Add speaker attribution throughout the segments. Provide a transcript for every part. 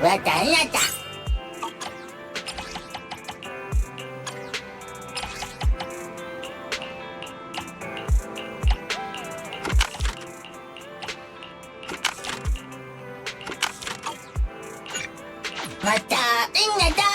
Speaker 1: 왔다. 왔다, 끝났다.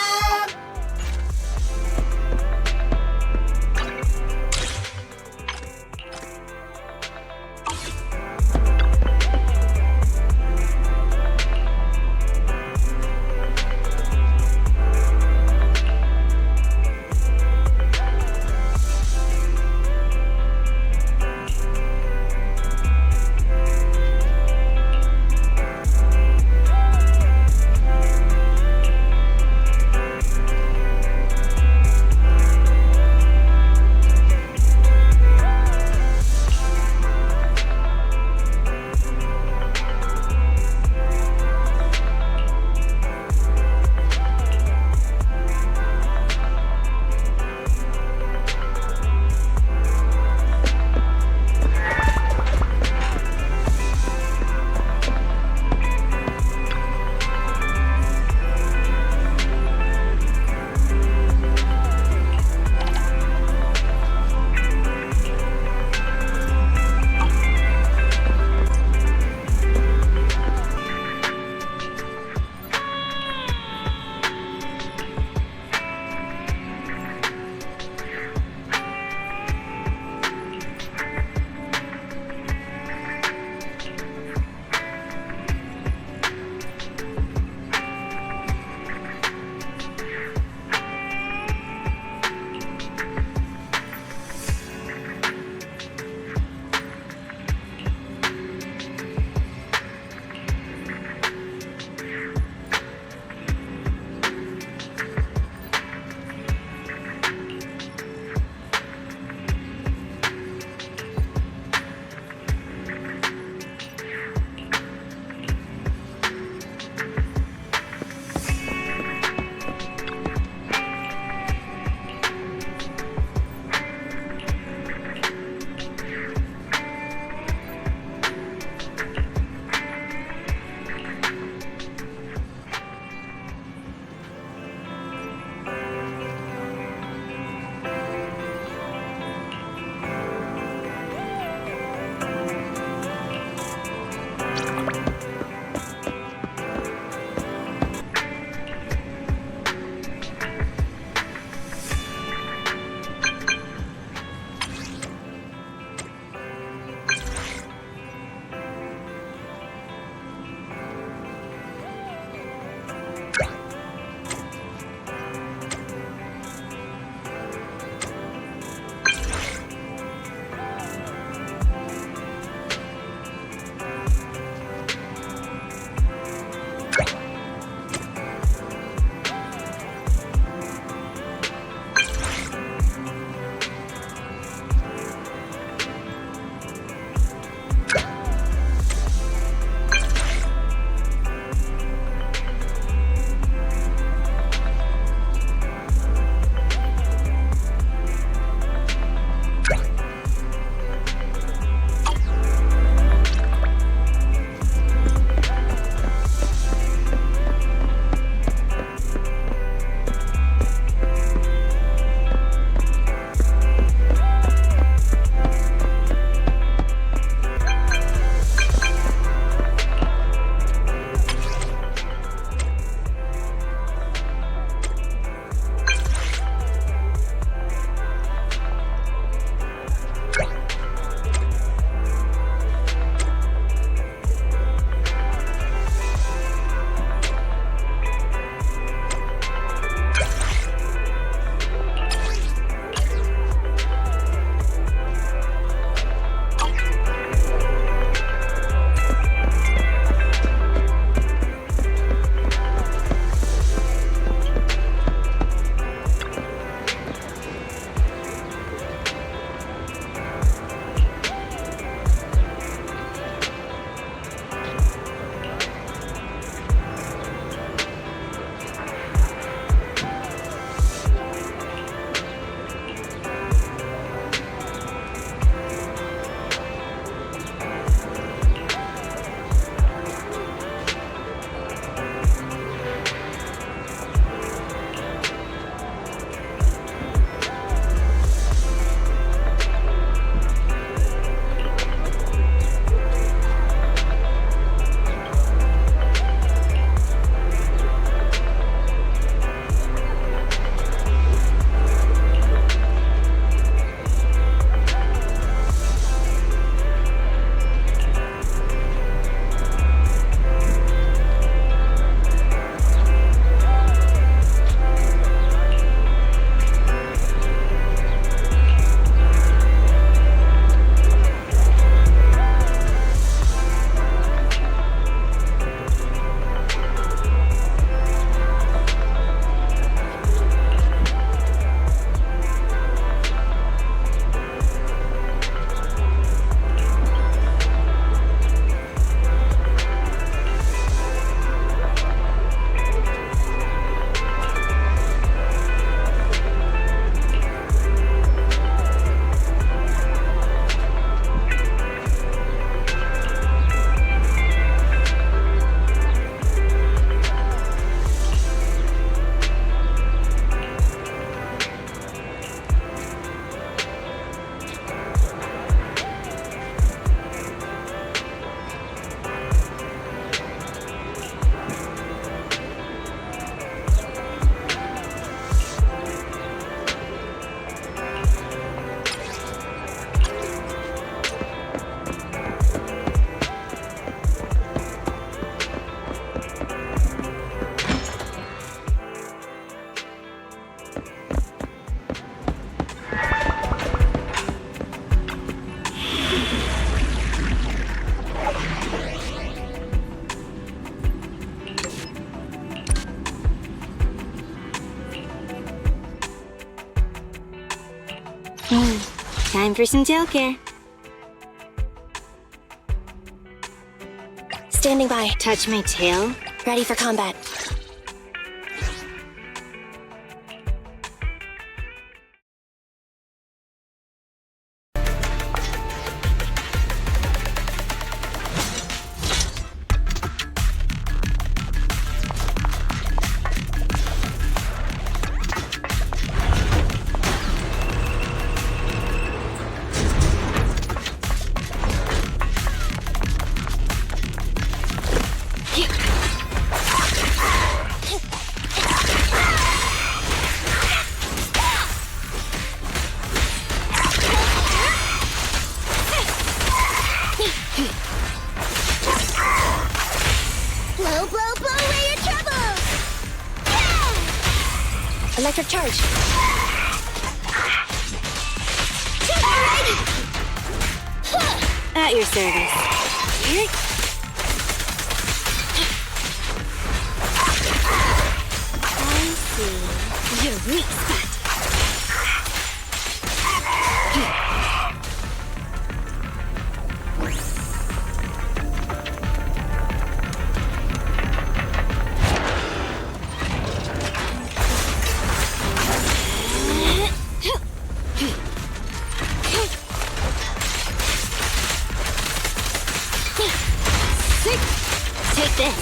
Speaker 2: Time for some tail care.
Speaker 3: Standing by.
Speaker 2: Touch my tail.
Speaker 3: Ready for combat.
Speaker 1: Blow, blow, blow away your troubles!
Speaker 3: Electric charge.
Speaker 1: Ready!
Speaker 2: At your service. I see your weak spot. Take this.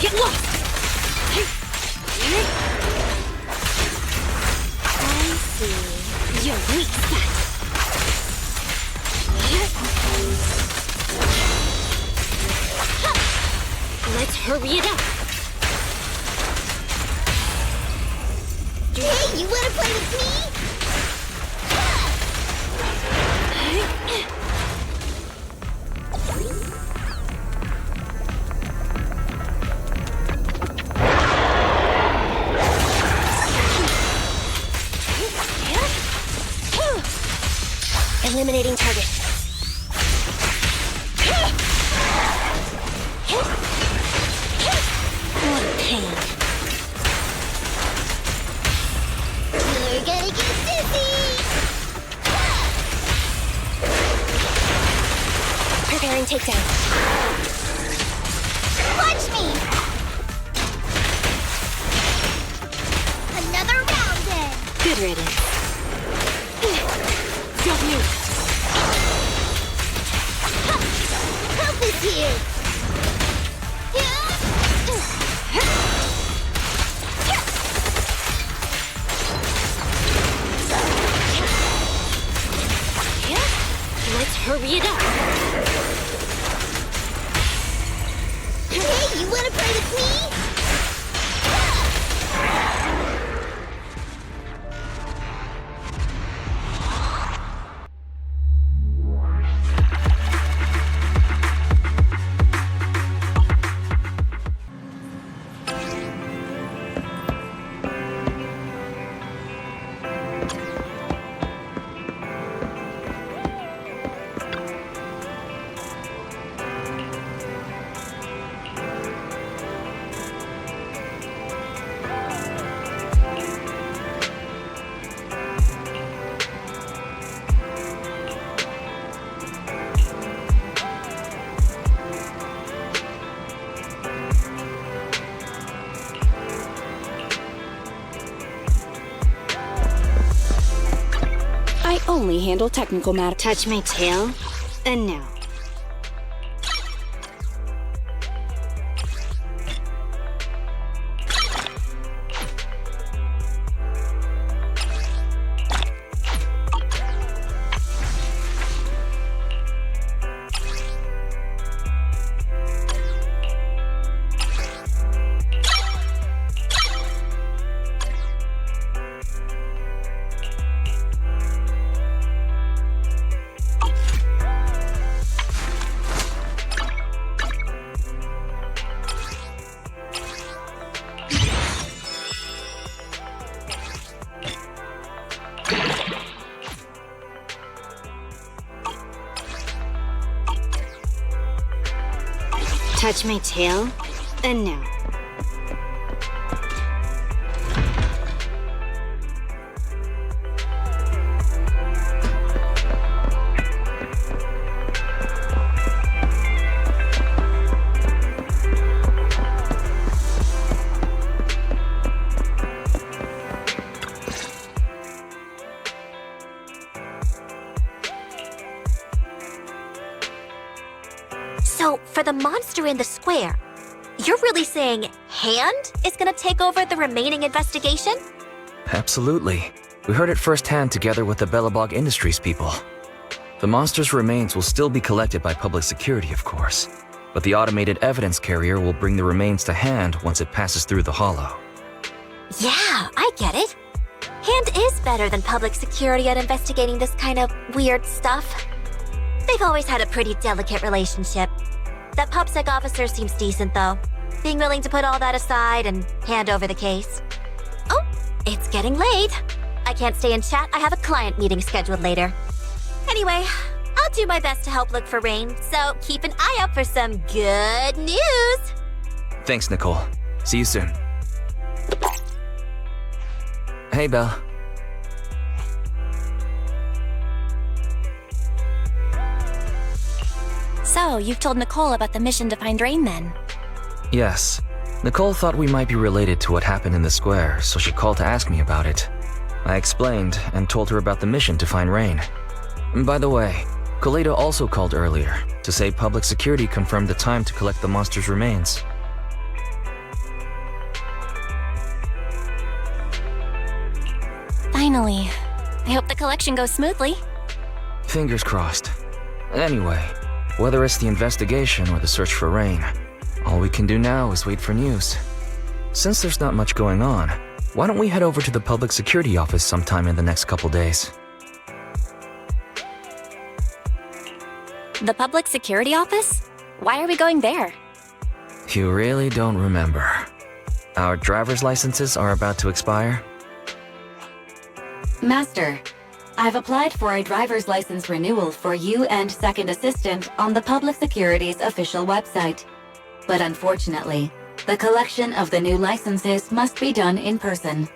Speaker 2: Get lost. I see your weak spot. Let's hurry it up.
Speaker 1: Hey, you wanna play with me?
Speaker 3: Eliminating target.
Speaker 2: What a pain.
Speaker 1: You're gonna get dizzy!
Speaker 3: Preparing takedown.
Speaker 1: Watch me! Another round then!
Speaker 2: Good riddance. Don't move.
Speaker 1: Help is here!
Speaker 2: Let's hurry it up.
Speaker 1: Hey, you wanna play with me?
Speaker 3: I only handle technical matters.
Speaker 2: Touch my tail, and now. Touch my tail, and now.
Speaker 1: for the monster in the square, you're really saying Hand is gonna take over the remaining investigation?
Speaker 4: Absolutely. We heard it firsthand together with the Bellabog Industries people. The monster's remains will still be collected by public security, of course, but the automated evidence carrier will bring the remains to Hand once it passes through the hollow.
Speaker 1: Yeah, I get it. Hand is better than public security at investigating this kind of weird stuff. They've always had a pretty delicate relationship. That PubSec officer seems decent, though, being willing to put all that aside and hand over the case. Oh, it's getting late. I can't stay and chat. I have a client meeting scheduled later. Anyway, I'll do my best to help look for Rain, so keep an eye out for some good news.
Speaker 4: Thanks, Nicole. See you soon. Hey, Belle.
Speaker 5: So, you've told Nicole about the mission to find Rain then?
Speaker 4: Yes. Nicole thought we might be related to what happened in the square, so she called to ask me about it. I explained and told her about the mission to find Rain. By the way, Kaleido also called earlier to say public security confirmed the time to collect the monster's remains.
Speaker 5: Finally. I hope the collection goes smoothly.
Speaker 4: Fingers crossed. Anyway, whether it's the investigation or the search for Rain, all we can do now is wait for news. Since there's not much going on, why don't we head over to the public security office sometime in the next couple days?
Speaker 5: The public security office? Why are we going there?
Speaker 4: You really don't remember. Our driver's licenses are about to expire.
Speaker 6: Master, I've applied for a driver's license renewal for you and Second Assistant on the Public Security's official website. But unfortunately, the collection of the new licenses must be done in person.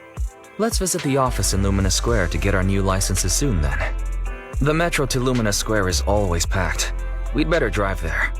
Speaker 4: Let's visit the office in Lumina Square to get our new licenses soon then. The metro to Lumina Square is always packed. We'd better drive there.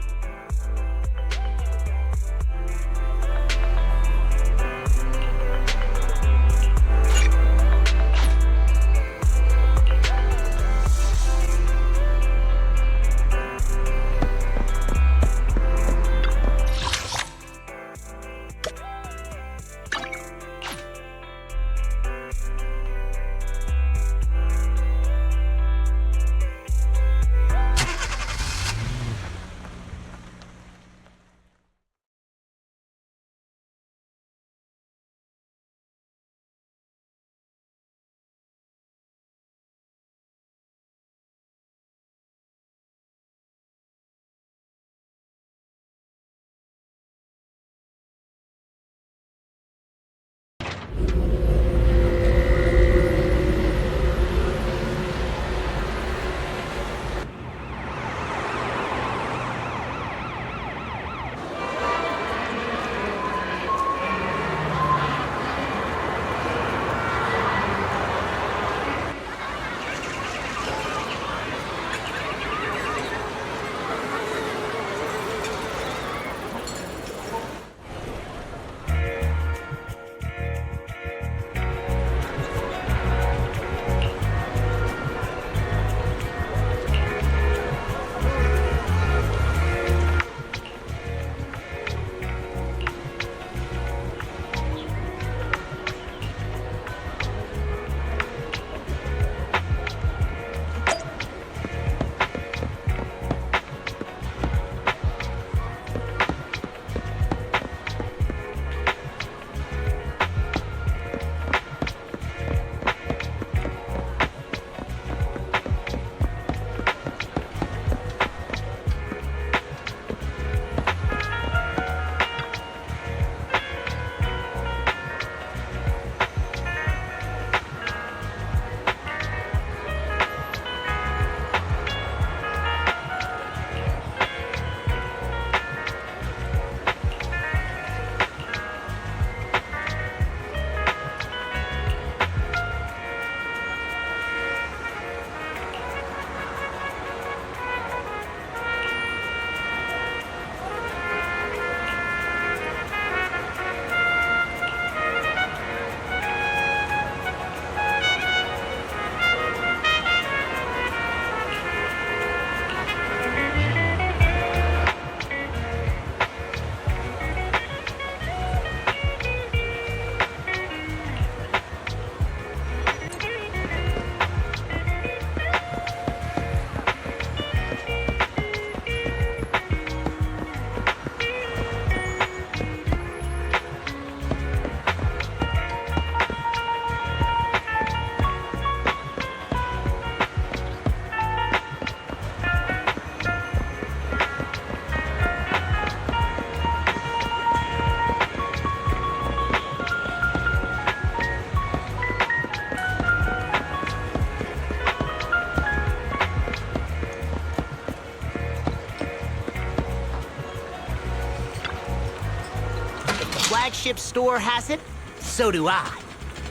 Speaker 7: flagship store has it, so do I.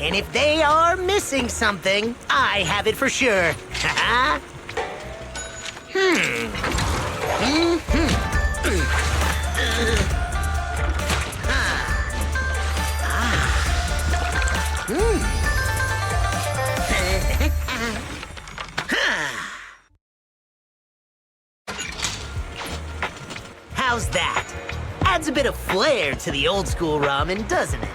Speaker 7: And if they are missing something, I have it for sure. How's that? Adds a bit of flair to the old school ramen, doesn't it?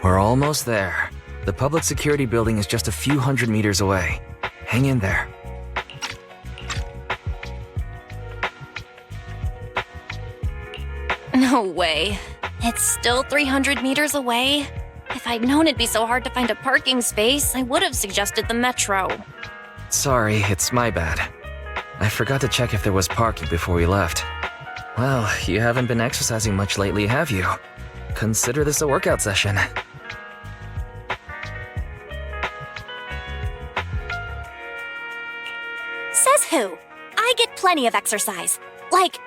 Speaker 4: We're almost there. The public security building is just a few hundred meters away. Hang in there.
Speaker 5: No way. It's still 300 meters away? If I'd known it'd be so hard to find a parking space, I would have suggested the metro.
Speaker 4: Sorry, it's my bad. I forgot to check if there was parking before we left. Well, you haven't been exercising much lately, have you? Consider this a workout session.
Speaker 5: Says who? I get plenty of exercise. Like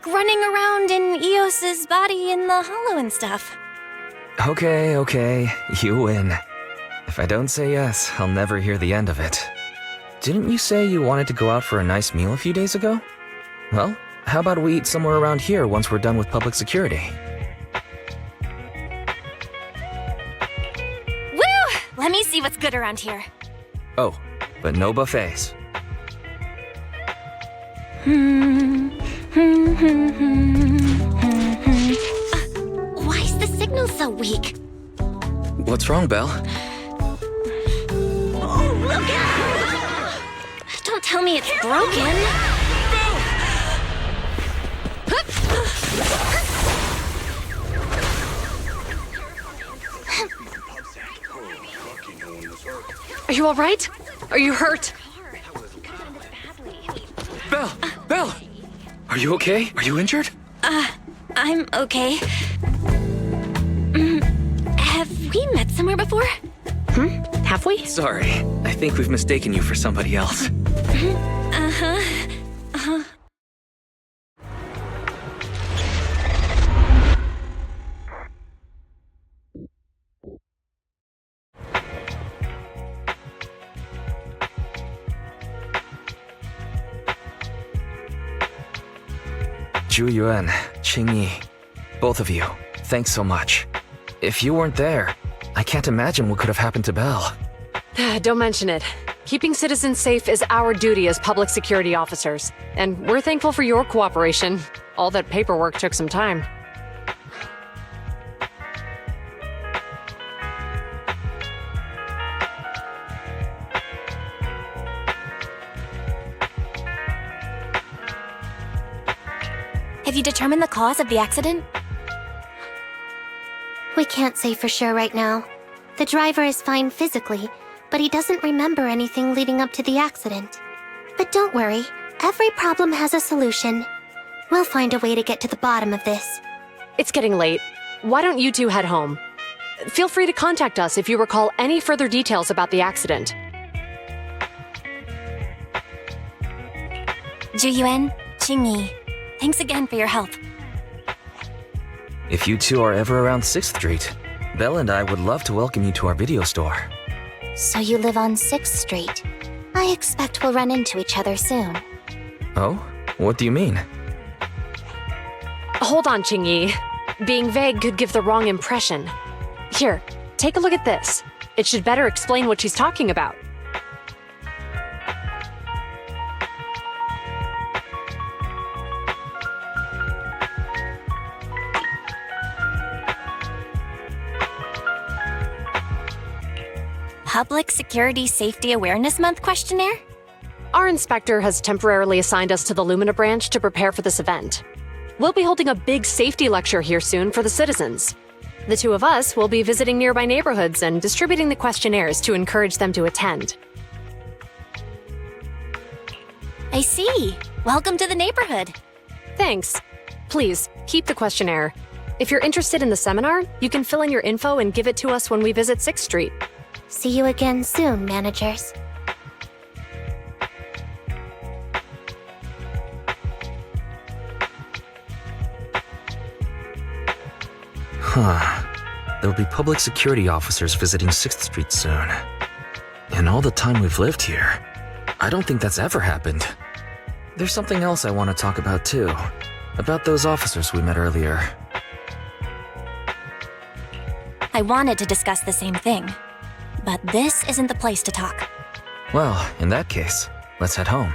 Speaker 5: running around in Eos's body in the hollow and stuff.
Speaker 4: Okay, you win. If I don't say yes, I'll never hear the end of it. Didn't you say you wanted to go out for a nice meal a few days ago? Well, how about we eat somewhere around here once we're done with public security?
Speaker 5: Woo! Let me see what's good around here.
Speaker 4: Oh, but no buffets.
Speaker 5: Why is the signal so weak?
Speaker 4: What's wrong, Belle?
Speaker 5: Oh, look out! Don't tell me it's broken.
Speaker 8: Are you all right? Are you hurt?
Speaker 4: Belle! Are you okay? Are you injured?
Speaker 5: I'm okay. Have we met somewhere before?
Speaker 8: Have we?
Speaker 4: Sorry, I think we've mistaken you for somebody else. Zhu Yuan, Qing Yi, both of you, thanks so much. If you weren't there, I can't imagine what could have happened to Belle.
Speaker 8: Don't mention it. Keeping citizens safe is our duty as public security officers, and we're thankful for your cooperation. All that paperwork took some time.
Speaker 5: you determined the cause of the accident?
Speaker 1: We can't say for sure right now. The driver is fine physically, but he doesn't remember anything leading up to the accident. But don't worry, every problem has a solution. We'll find a way to get to the bottom of this.
Speaker 8: It's getting late. Why don't you two head home? Feel free to contact us if you recall any further details about the accident.
Speaker 5: Juyuan, Qingyi, thanks again for your help.
Speaker 4: If you two are ever around 6th Street, Belle and I would love to welcome you to our video store.
Speaker 1: So you live on 6th Street. I expect we'll run into each other soon.
Speaker 4: Oh? What do you mean?
Speaker 8: Hold on, Qingyi. Being vague could give the wrong impression. Here, take a look at this. It should better explain what she's talking about.
Speaker 5: Public Security Safety Awareness Month questionnaire?
Speaker 8: Our inspector has temporarily assigned us to the Lumina branch to prepare for this event. We'll be holding a big safety lecture here soon for the citizens. The two of us will be visiting nearby neighborhoods and distributing the questionnaires to encourage them to attend.
Speaker 5: I see. Welcome to the neighborhood.
Speaker 8: Thanks. Please, keep the questionnaire. If you're interested in the seminar, you can fill in your info and give it to us when we visit 6th Street.
Speaker 1: See you again soon, managers.
Speaker 4: There'll be public security officers visiting 6th Street soon. In all the time we've lived here, I don't think that's ever happened. There's something else I want to talk about too. About those officers we met earlier.
Speaker 5: I wanted to discuss the same thing, but this isn't the place to talk.
Speaker 4: Well, in that case, let's head home.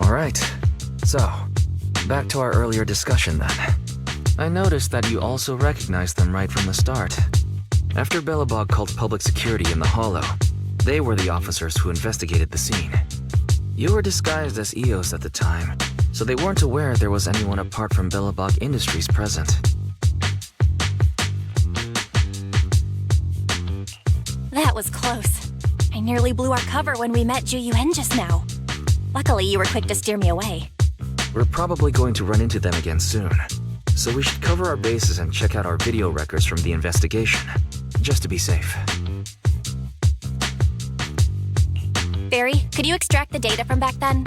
Speaker 4: Alright, so, back to our earlier discussion then. I noticed that you also recognized them right from the start. After Belobog called public security in the Hollow, they were the officers who investigated the scene. You were disguised as EOS at the time, so they weren't aware there was anyone apart from Belobog Industries present.
Speaker 5: That was close. I nearly blew our cover when we met Juyuan just now. Luckily, you were quick to steer me away.
Speaker 4: We're probably going to run into them again soon, so we should cover our bases and check out our video records from the investigation, just to be safe.
Speaker 5: Barry, could you extract the data from back then?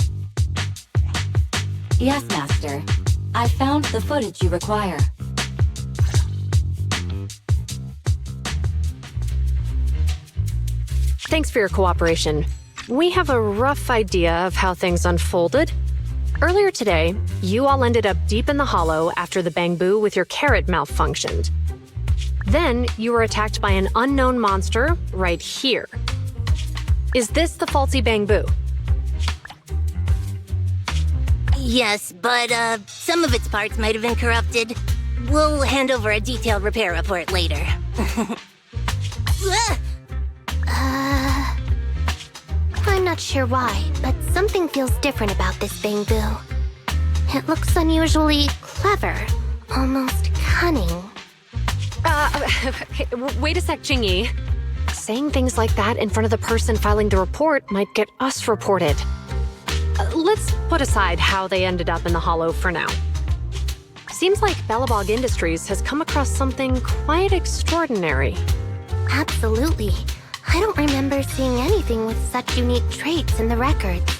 Speaker 6: Yes, Master. I found the footage you require.
Speaker 8: Thanks for your cooperation. We have a rough idea of how things unfolded. Earlier today, you all ended up deep in the hollow after the bamboo with your carrot malfunctioned. Then, you were attacked by an unknown monster right here. Is this the faulty bamboo?
Speaker 2: Yes, but some of its parts might have been corrupted. We'll hand over a detailed repair report later.
Speaker 1: I'm not sure why, but something feels different about this bamboo. It looks unusually clever, almost cunning.
Speaker 8: Wait a sec, Jingyi. Saying things like that in front of the person filing the report might get us reported. Let's put aside how they ended up in the hollow for now. Seems like Bellabog Industries has come across something quite extraordinary.
Speaker 1: Absolutely. I don't remember seeing anything with such unique traits in the records.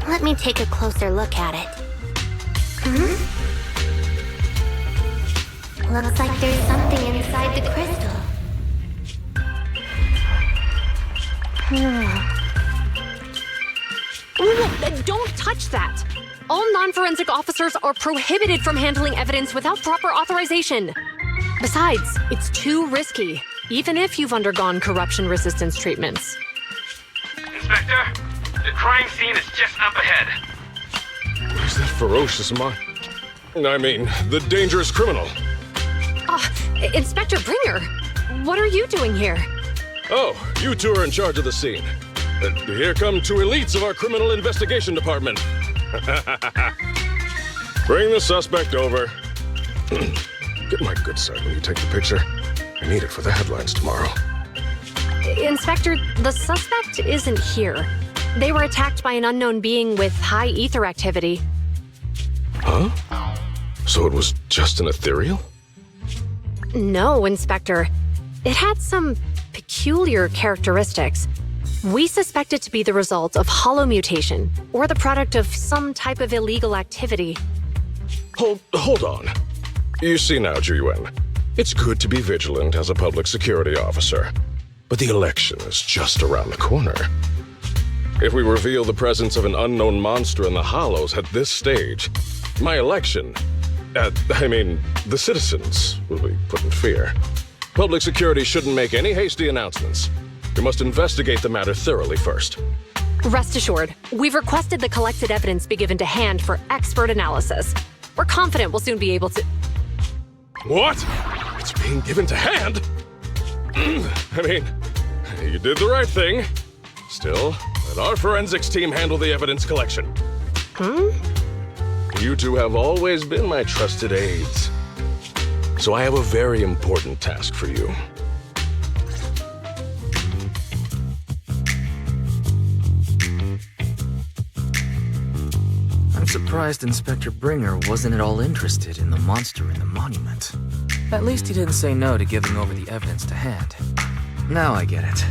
Speaker 1: Let me take a closer look at it. Looks like there's something inside the crystal.
Speaker 8: Don't touch that! All non-forensic officers are prohibited from handling evidence without proper authorization. Besides, it's too risky, even if you've undergone corruption resistance treatments.
Speaker 9: Inspector, the crime scene is just up ahead.
Speaker 10: Where's that ferocious the dangerous criminal?
Speaker 8: Inspector Bringer, what are you doing here?
Speaker 10: Oh, you two are in charge of the scene. Here come two elites of our criminal investigation department. Bring the suspect over. Get my good side when you take the picture. I need it for the headlines tomorrow.
Speaker 8: Inspector, the suspect isn't here. They were attacked by an unknown being with high ether activity.
Speaker 10: Huh? So it was just an ethereal?
Speaker 8: No, Inspector. It had some peculiar characteristics. We suspect it to be the result of hollow mutation, or the product of some type of illegal activity.
Speaker 10: Hold on. You see now, Juyuan, it's good to be vigilant as a public security officer, but the election is just around the corner. If we reveal the presence of an unknown monster in the Hollows at this stage, my election, the citizens will be put in fear. Public security shouldn't make any hasty announcements. We must investigate the matter thoroughly first.
Speaker 8: Rest assured, we've requested the collected evidence be given to hand for expert analysis. We're confident we'll soon be able to...
Speaker 10: What? It's being given to hand? You did the right thing. Still, let our forensics team handle the evidence collection. You two have always been my trusted aides. So I have a very important task for you.
Speaker 4: I'm surprised Inspector Bringer wasn't at all interested in the monster in the monument. At least he didn't say no to giving over the evidence to hand. Now I get it.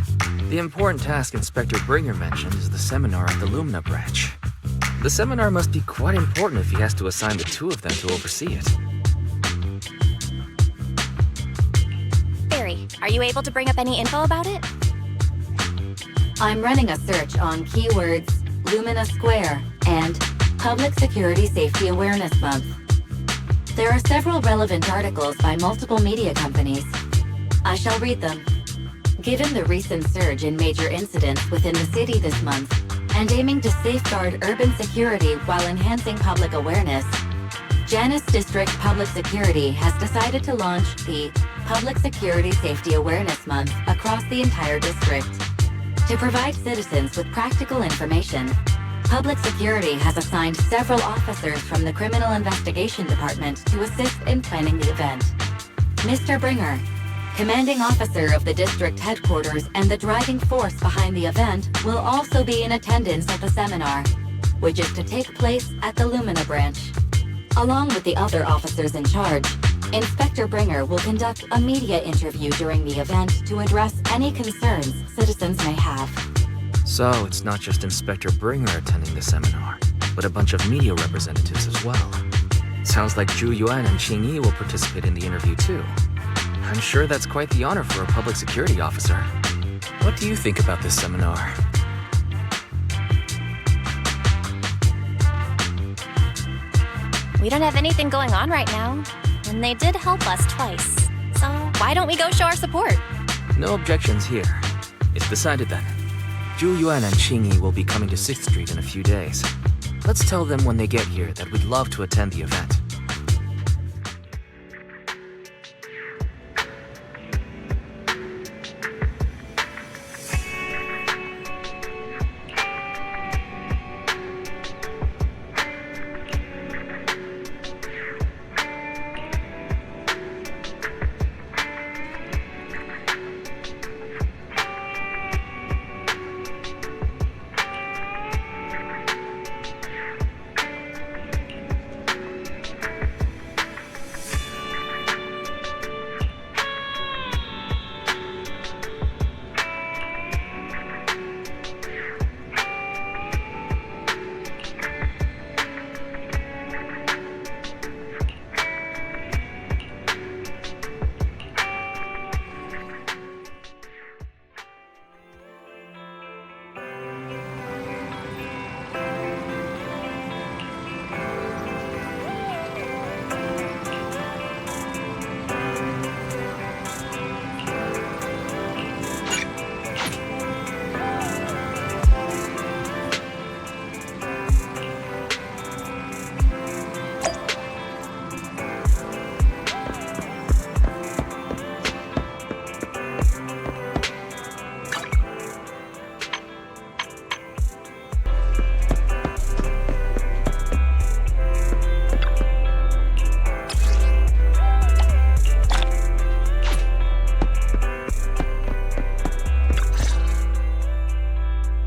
Speaker 4: The important task Inspector Bringer mentioned is the seminar at the Lumina branch. The seminar must be quite important if he has to assign the two of them to oversee it.
Speaker 5: Barry, are you able to bring up any info about it?
Speaker 6: I'm running a search on keywords Lumina Square and Public Security Safety Awareness Month. There are several relevant articles by multiple media companies. I shall read them. Given the recent surge in major incidents within the city this month, and aiming to safeguard urban security while enhancing public awareness, Janus District Public Security has decided to launch the Public Security Safety Awareness Month across the entire district. To provide citizens with practical information, Public Security has assigned several officers from the Criminal Investigation Department to assist in planning the event. Mr. Bringer, commanding officer of the district headquarters and the driving force behind the event, will also be in attendance at the seminar, which is to take place at the Lumina branch. Along with the other officers in charge, Inspector Bringer will conduct a media interview during the event to address any concerns citizens may have.
Speaker 4: So it's not just Inspector Bringer attending the seminar, but a bunch of media representatives as well. Sounds like Zhu Yuan and Qing Yi will participate in the interview too. I'm sure that's quite the honor for a public security officer. What do you think about this seminar?
Speaker 5: We don't have anything going on right now, and they did help us twice. So why don't we go show our support?
Speaker 4: No objections here. It's decided then. Zhu Yuan and Qing Yi will be coming to 6th Street in a few days. Let's tell them when they get here that we'd love to attend the event.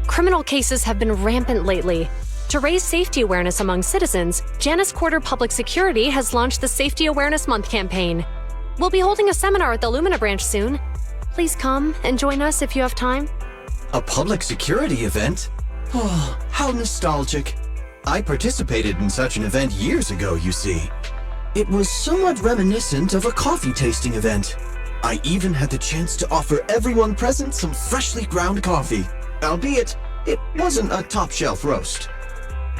Speaker 8: Criminal cases have been rampant lately. To raise safety awareness among citizens, Janus Quarter Public Security has launched the Safety Awareness Month campaign. We'll be holding a seminar at the Lumina branch soon. Please come and join us if you have time.
Speaker 11: A public security event? Oh, how nostalgic. I participated in such an event years ago, you see. It was somewhat reminiscent of a coffee tasting event. I even had the chance to offer everyone present some freshly ground coffee, albeit it wasn't a top-shelf roast.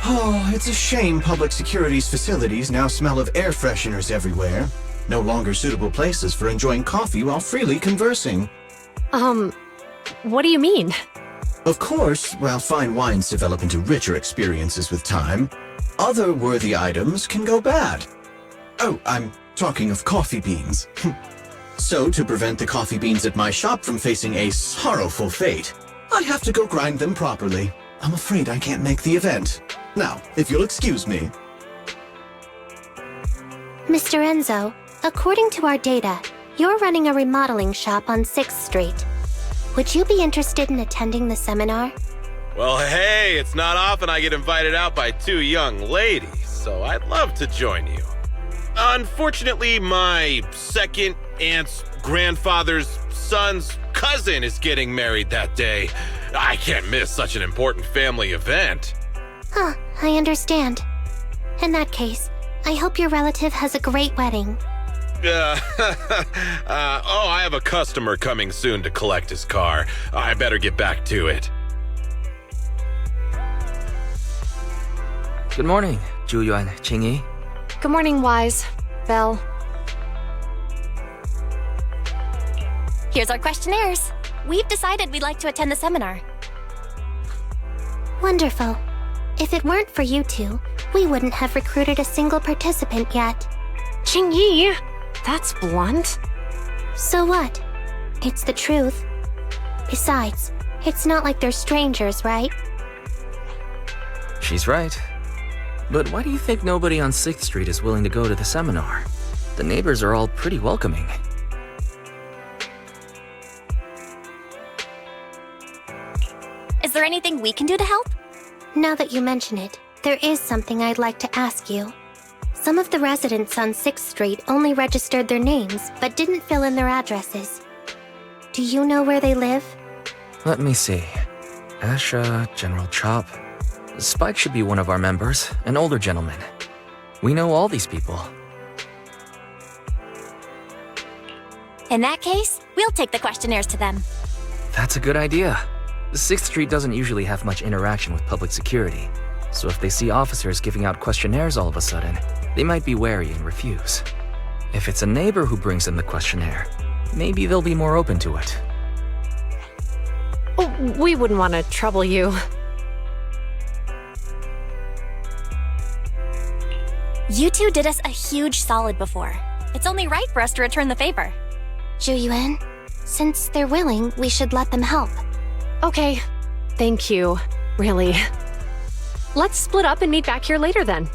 Speaker 11: Oh, it's a shame public security's facilities now smell of air fresheners everywhere. No longer suitable places for enjoying coffee while freely conversing.
Speaker 8: What do you mean?
Speaker 11: Of course, while fine wines develop into richer experiences with time, other worthy items can go bad. Oh, I'm talking of coffee beans. So, to prevent the coffee beans at my shop from facing a sorrowful fate, I have to go grind them properly. I'm afraid I can't make the event. Now, if you'll excuse me.
Speaker 12: Mr. Enzo, according to our data, you're running a remodeling shop on 6th Street. Would you be interested in attending the seminar?
Speaker 13: Well, hey, it's not often I get invited out by two young ladies, so I'd love to join you. Unfortunately, my second aunt's grandfather's son's cousin is getting married that day. I can't miss such an important family event.
Speaker 12: Huh, I understand. In that case, I hope your relative has a great wedding.
Speaker 13: I have a customer coming soon to collect his car. I better get back to it.
Speaker 4: Good morning, Zhu Yuan, Qing Yi.
Speaker 8: Good morning, Wise. Belle.
Speaker 5: Here's our questionnaires. We've decided we'd like to attend the seminar.
Speaker 12: Wonderful. If it weren't for you two, we wouldn't have recruited a single participant yet.
Speaker 8: Qing Yi, that's blunt.
Speaker 12: So what? It's the truth. Besides, it's not like they're strangers, right?
Speaker 4: She's right. But why do you think nobody on 6th Street is willing to go to the seminar? The neighbors are all pretty welcoming.
Speaker 5: Is there anything we can do to help?
Speaker 12: Now that you mention it, there is something I'd like to ask you. Some of the residents on 6th Street only registered their names, but didn't fill in their addresses. Do you know where they live?
Speaker 4: Let me see. Asha, General Chop. Spike should be one of our members, an older gentleman. We know all these people.
Speaker 5: In that case, we'll take the questionnaires to them.
Speaker 4: That's a good idea. 6th Street doesn't usually have much interaction with public security, so if they see officers giving out questionnaires all of a sudden, they might be wary and refuse. If it's a neighbor who brings in the questionnaire, maybe they'll be more open to it.
Speaker 8: Oh, we wouldn't want to trouble you.
Speaker 5: You two did us a huge solid before. It's only right for us to return the favor.
Speaker 12: Zhu, since they're willing, we should let them help.
Speaker 8: Okay. Thank you. Really. Let's split up and meet back here later then.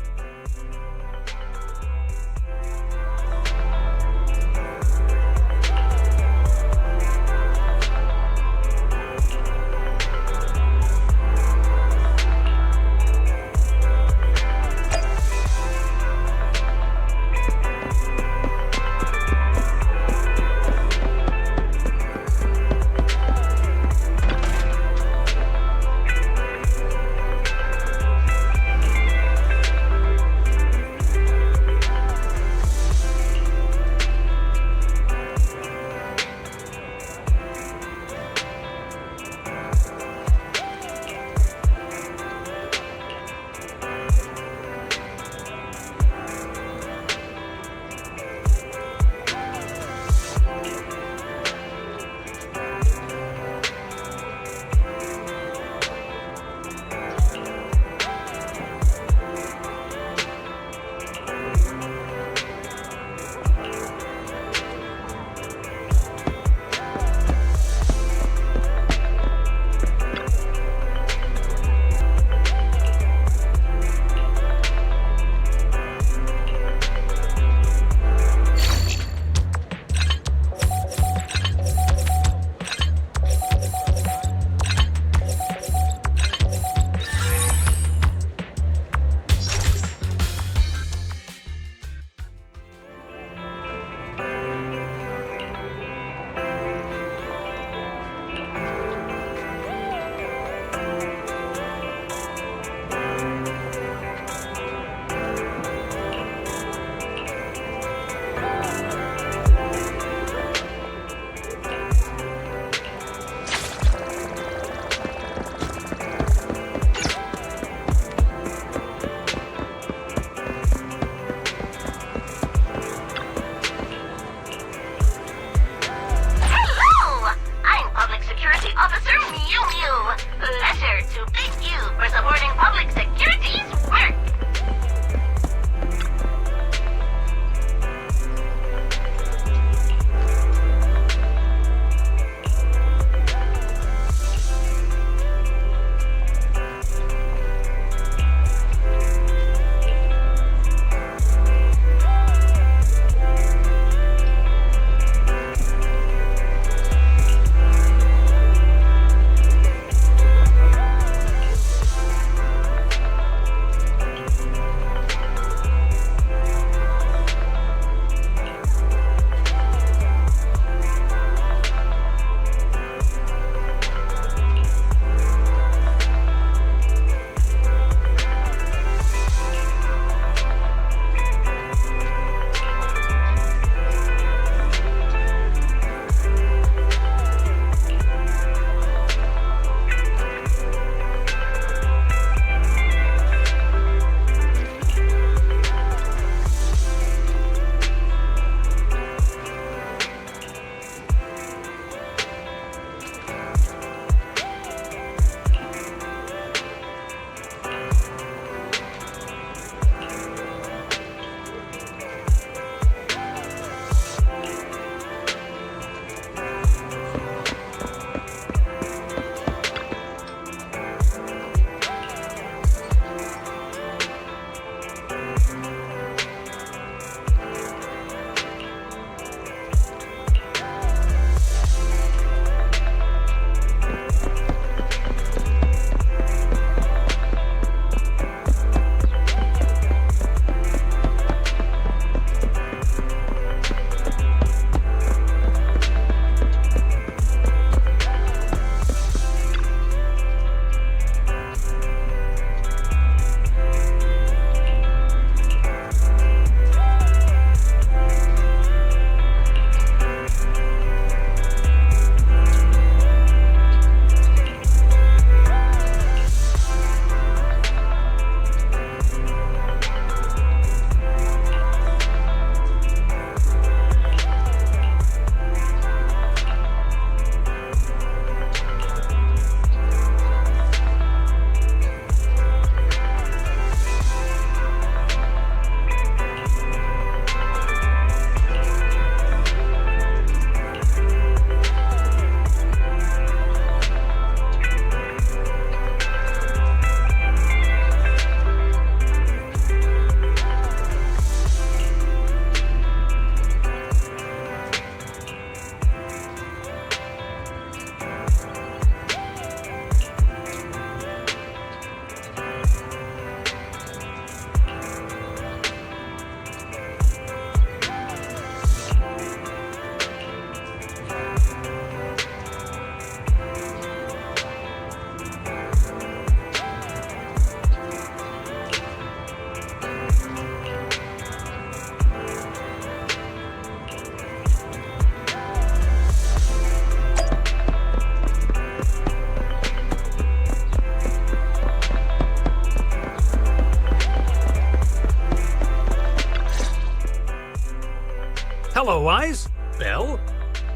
Speaker 14: Hello, Wise. Belle?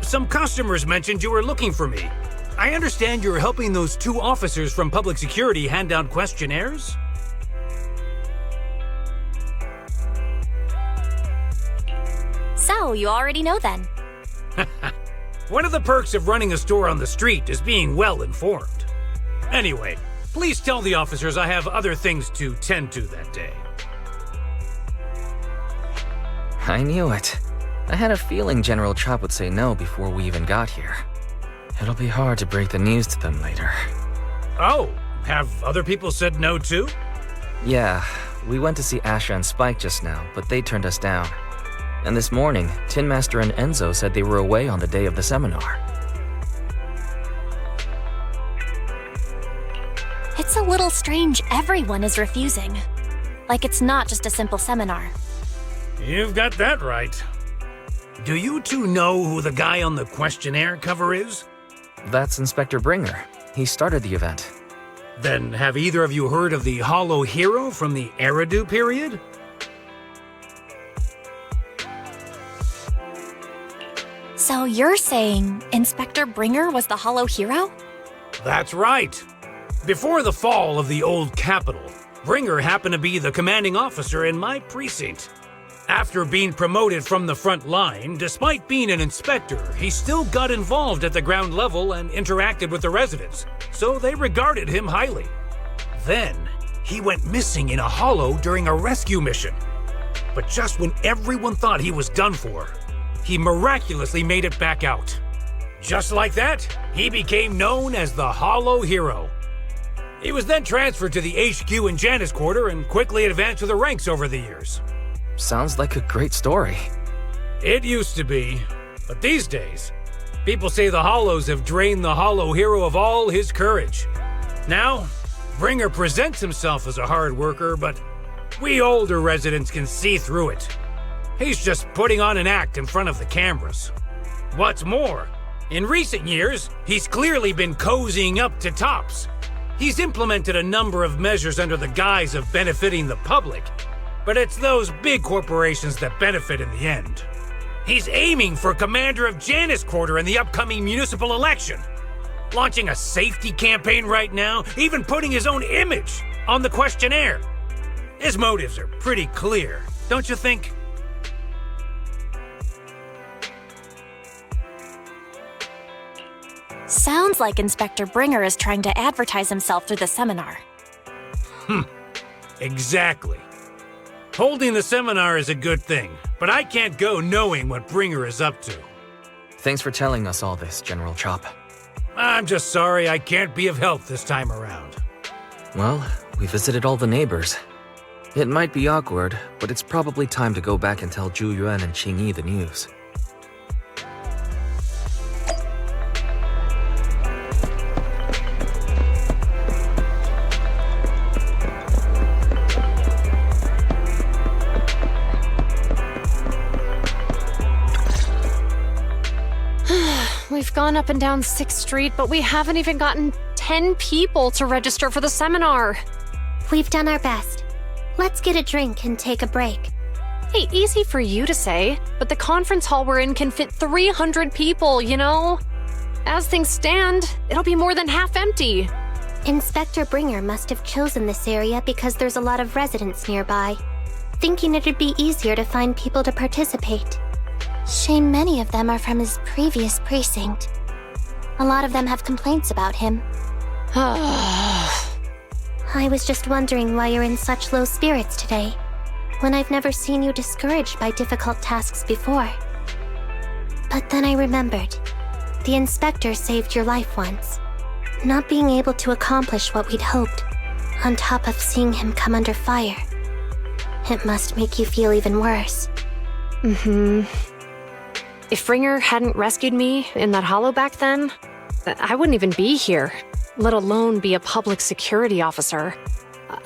Speaker 14: Some customers mentioned you were looking for me. I understand you're helping those 2 officers from public security hand out questionnaires?
Speaker 5: So, you already know then.
Speaker 14: One of the perks of running a store on the street is being well informed. Anyway, please tell the officers I have other things to tend to that day.
Speaker 4: I knew it. I had a feeling General Chop would say no before we even got here. It'll be hard to break the news to them later.
Speaker 14: Oh, have other people said no too?
Speaker 4: Yeah, we went to see Asha and Spike just now, but they turned us down. And this morning, Tin Master and Enzo said they were away on the day of the seminar.
Speaker 5: It's a little strange everyone is refusing. Like it's not just a simple seminar.
Speaker 14: You've got that right. Do you 2 know who the guy on the questionnaire cover is?
Speaker 4: That's Inspector Bringer. He started the event.
Speaker 14: Then have either of you heard of the Hollow Hero from the Eridu period?
Speaker 5: So you're saying Inspector Bringer was the Hollow Hero?
Speaker 14: That's right. Before the fall of the old capital, Bringer happened to be the commanding officer in my precinct. After being promoted from the front line, despite being an inspector, he still got involved at the ground level and interacted with the residents, so they regarded him highly. Then, he went missing in a hollow during a rescue mission. But just when everyone thought he was done for, he miraculously made it back out. Just like that, he became known as the Hollow Hero. He was then transferred to the HQ in Janus Quarter and quickly advanced to the ranks over the years.
Speaker 4: Sounds like a great story.
Speaker 14: It used to be, but these days, people say the Hollows have drained the Hollow Hero of all his courage. Now, Bringer presents himself as a hard worker, but we older residents can see through it. He's just putting on an act in front of the cameras. What's more, in recent years, he's clearly been cozying up to Tops. He's implemented a number of measures under the guise of benefiting the public, but it's those big corporations that benefit in the end. He's aiming for commander of Janus Quarter in the upcoming municipal election, launching a safety campaign right now, even putting his own image on the questionnaire. His motives are pretty clear, don't you think?
Speaker 5: Sounds like Inspector Bringer is trying to advertise himself through the seminar.
Speaker 14: Exactly. Holding the seminar is a good thing, but I can't go knowing what Bringer is up to.
Speaker 4: Thanks for telling us all this, General Chop.
Speaker 14: I'm just sorry I can't be of help this time around.
Speaker 4: Well, we visited all the neighbors. It might be awkward, but it's probably time to go back and tell Zhu Yuan and Qing Yi the news.
Speaker 8: We've gone up and down 6th Street, but we haven't even gotten 10 people to register for the seminar.
Speaker 12: We've done our best. Let's get a drink and take a break.
Speaker 8: Hey, easy for you to say, but the conference hall we're in can fit 300 people, you know? As things stand, it'll be more than half empty.
Speaker 12: Inspector Bringer must have chosen this area because there's a lot of residents nearby, thinking it'd be easier to find people to participate. Shame many of them are from his previous precinct. A lot of them have complaints about him. I was just wondering why you're in such low spirits today, when I've never seen you discouraged by difficult tasks before. But then I remembered. The inspector saved your life once. Not being able to accomplish what we'd hoped, on top of seeing him come under fire. It must make you feel even worse.
Speaker 8: If Bringer hadn't rescued me in that hollow back then, I wouldn't even be here, let alone be a public security officer.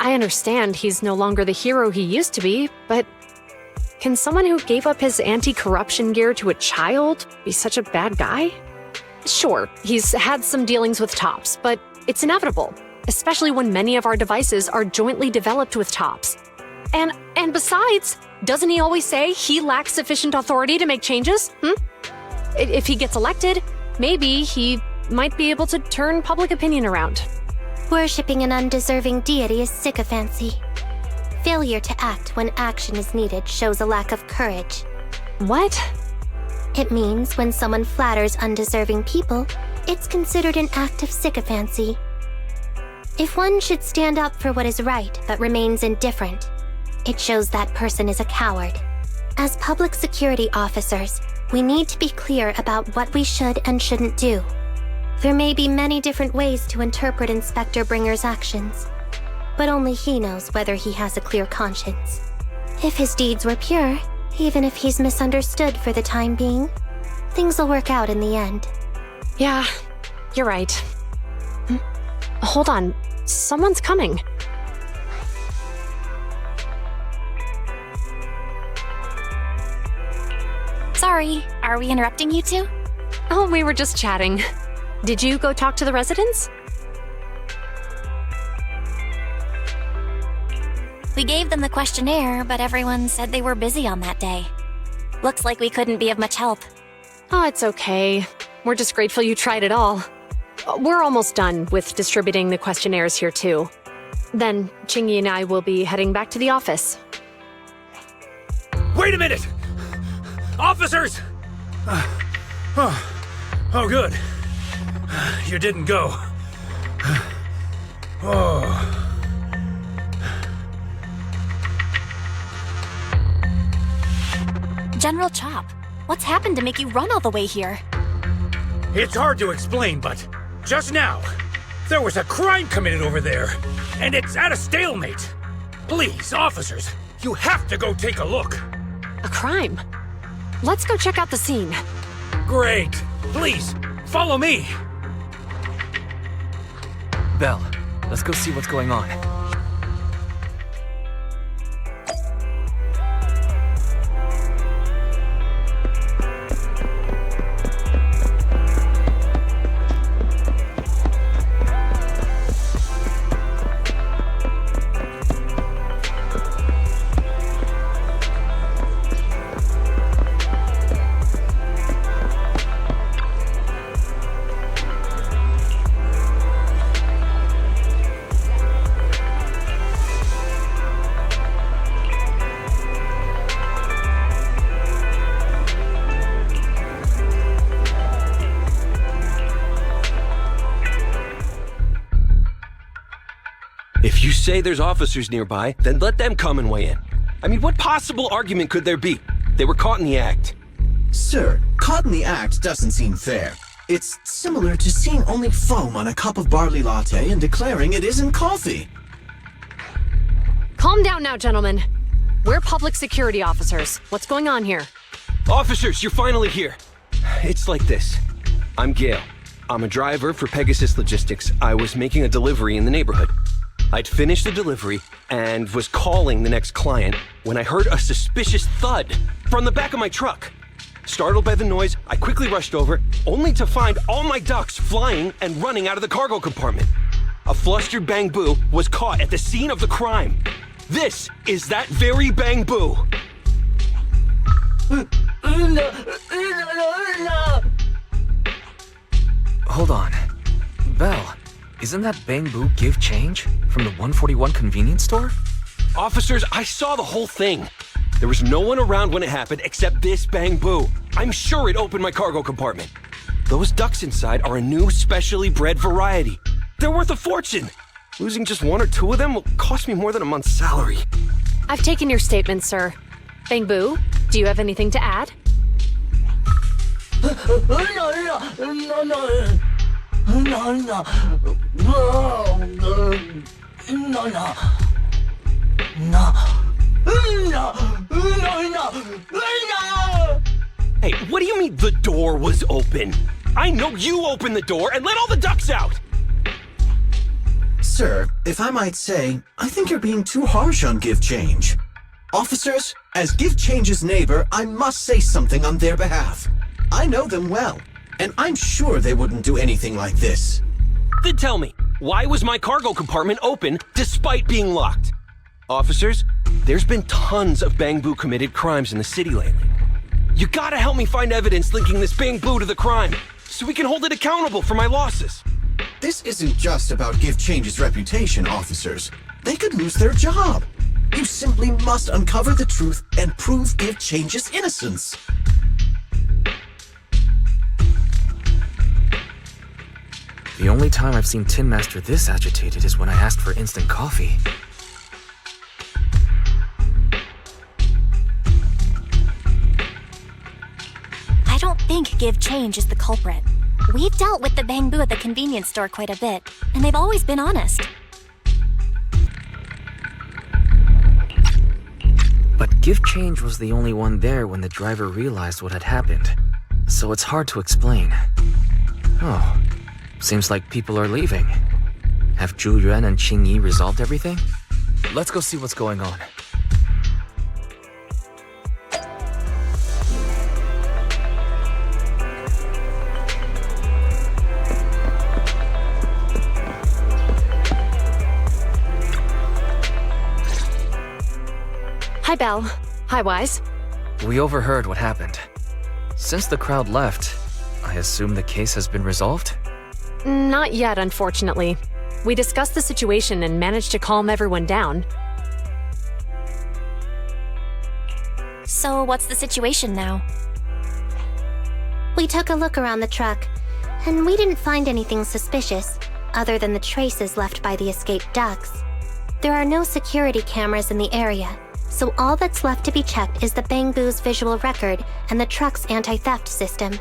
Speaker 8: I understand he's no longer the hero he used to be, but can someone who gave up his anti-corruption gear to a child be such a bad guy? Sure, he's had some dealings with Tops, but it's inevitable, especially when many of our devices are jointly developed with Tops. And besides, doesn't he always say he lacks sufficient authority to make changes? If he gets elected, maybe he might be able to turn public opinion around.
Speaker 12: Worshipping an undeserving deity is sycophancy. Failure to act when action is needed shows a lack of courage.
Speaker 8: What?
Speaker 12: It means when someone flatters undeserving people, it's considered an act of sycophancy. If one should stand up for what is right but remains indifferent, it shows that person is a coward. As public security officers, we need to be clear about what we should and shouldn't do. There may be many different ways to interpret Inspector Bringer's actions, but only he knows whether he has a clear conscience. If his deeds were pure, even if he's misunderstood for the time being, things will work out in the end.
Speaker 8: Yeah, you're right. Hold on, someone's coming.
Speaker 5: Sorry, are we interrupting you two?
Speaker 8: Oh, we were just chatting. Did you go talk to the residents?
Speaker 5: We gave them the questionnaire, but everyone said they were busy on that day. Looks like we couldn't be of much help.
Speaker 8: Oh, it's okay. We're just grateful you tried it all. We're almost done with distributing the questionnaires here, too. Then, Chingy and I will be heading back to the office.
Speaker 14: Wait a minute! Officers! Oh, good. You didn't go. Oh.
Speaker 5: General Chop, what's happened to make you run all the way here?
Speaker 14: It's hard to explain, but just now, there was a crime committed over there, and it's at a stalemate. Please, officers, you have to go take a look.
Speaker 8: A crime? Let's go check out the scene.
Speaker 14: Great. Please, follow me.
Speaker 4: Belle, let's go see what's going on.
Speaker 15: If you say there's officers nearby, then let them come and weigh in. I mean, what possible argument could there be? They were caught in the act.
Speaker 11: Sir, caught in the act doesn't seem fair. It's similar to seeing only foam on a cup of barley latte and declaring it isn't coffee.
Speaker 8: Calm down now, gentlemen. We're public security officers. What's going on here?
Speaker 15: Officers, you're finally here. It's like this. I'm Gale. I'm a driver for Pegasus Logistics. I was making a delivery in the neighborhood. I'd finished the delivery and was calling the next client when I heard a suspicious thud from the back of my truck. Startled by the noise, I quickly rushed over, only to find all my ducks flying and running out of the cargo compartment. A flustered Bang Boo was caught at the scene of the crime. This is that very Bang Boo.
Speaker 4: Hold on. Belle, isn't that Bang Boo give change from the 141 convenience store?
Speaker 15: Officers, I saw the whole thing. There was no one around when it happened except this Bang Boo. I'm sure it opened my cargo compartment. Those ducks inside are a new specially bred variety. They're worth a fortune. Losing just one or two of them will cost me more than a month's salary.
Speaker 8: I've taken your statement, sir. Bang Boo, do you have anything to add?
Speaker 15: Hey, what do you mean the door was open? I know you opened the door and let all the ducks out!
Speaker 11: Sir, if I might say, I think you're being too harsh on Give Change. Officers, as Give Change's neighbor, I must say something on their behalf. I know them well, and I'm sure they wouldn't do anything like this.
Speaker 15: Then tell me, why was my cargo compartment open despite being locked? Officers, There's been tons of Bangbu committed crimes in the city lately. You gotta help me find evidence linking this Bangbu to the crime, so we can hold it accountable for my losses.
Speaker 11: This isn't just about Give Change's reputation, officers. They could lose their job. You simply must uncover the truth and prove Give Change's innocence.
Speaker 4: The only time I've seen Tin Master this agitated is when I asked for instant coffee.
Speaker 5: I don't think Give Change is the culprit. We've dealt with the Bangbu at the convenience store quite a bit, and they've always been honest.
Speaker 4: But Give Change was the only one there when the driver realized what had happened, so it's hard to explain. Oh, seems like people are leaving. Have Zhu Yuan and Qing Yi resolved everything? Let's go see what's going on.
Speaker 8: Hi, Belle. Hi, Wise.
Speaker 4: We overheard what happened. Since the crowd left, I assume the case has been resolved?
Speaker 8: Not yet, unfortunately. We discussed the situation and managed to calm everyone down.
Speaker 5: So what's the situation now?
Speaker 12: We took a look around the truck, and we didn't find anything suspicious, other than the traces left by the escaped ducks. There are no security cameras in the area, so all that's left to be checked is the Bangbu's visual record and the truck's anti-theft system.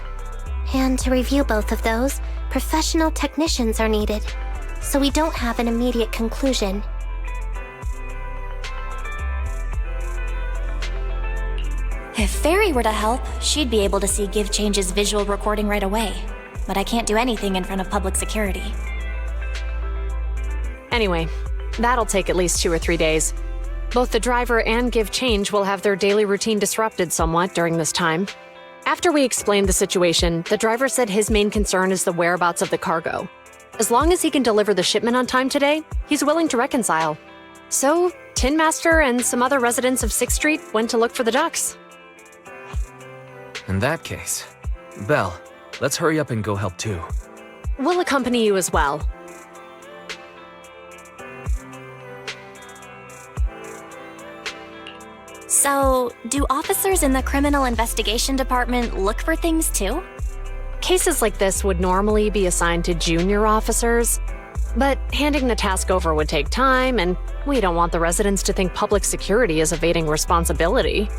Speaker 12: And to review both of those, professional technicians are needed, so we don't have an immediate conclusion.
Speaker 5: If Fairy were to help, she'd be able to see Give Change's visual recording right away. But I can't do anything in front of public security.
Speaker 8: Anyway, that'll take at least 2 or 3 days. Both the driver and Give Change will have their daily routine disrupted somewhat during this time. After we explained the situation, the driver said his main concern is the whereabouts of the cargo. As long as he can deliver the shipment on time today, he's willing to reconcile. So, Tin Master and some other residents of 6th Street went to look for the ducks.
Speaker 4: In that case, Belle, let's hurry up and go help too.
Speaker 8: We'll accompany you as well.
Speaker 5: So, do officers in the Criminal Investigation Department look for things too?
Speaker 8: Cases like this would normally be assigned to junior officers, but handing the task over would take time, and we don't want the residents to think public security is evading responsibility.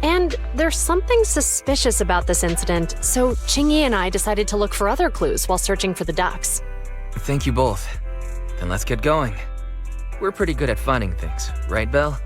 Speaker 8: And there's something suspicious about this incident, so Qingyi and I decided to look for other clues while searching for the ducks.
Speaker 4: Thank you both. Then let's get going. We're pretty good at finding things, right, Belle?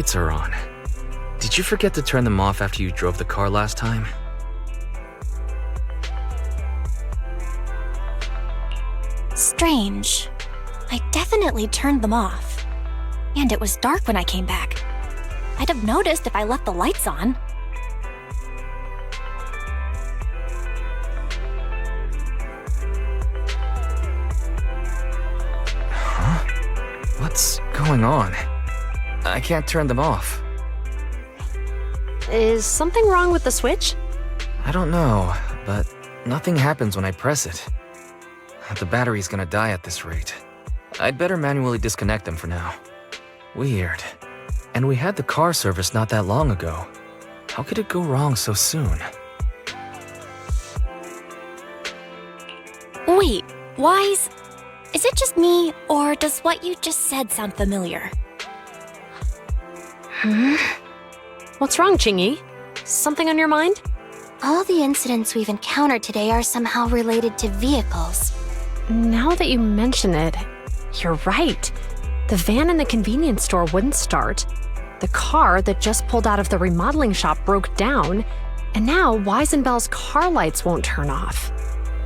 Speaker 4: lights are on. Did you forget to turn them off after you drove the car last time?
Speaker 5: Strange. I definitely turned them off. And it was dark when I came back. I'd have noticed if I left the lights on.
Speaker 4: What's going on? I can't turn them off.
Speaker 8: Is something wrong with the switch?
Speaker 4: I don't know, but nothing happens when I press it. The battery's gonna die at this rate. I'd better manually disconnect them for now. Weird. And we had the car serviced not that long ago. How could it go wrong so soon?
Speaker 5: Wait, Wise? Is it just me, or does what you just said sound familiar?
Speaker 8: What's wrong, Qingyi? Something on your mind?
Speaker 12: All the incidents we've encountered today are somehow related to vehicles.
Speaker 8: Now that you mention it, you're right. The van in the convenience store wouldn't start. The car that just pulled out of the remodeling shop broke down, and now Wise and Bell's car lights won't turn off.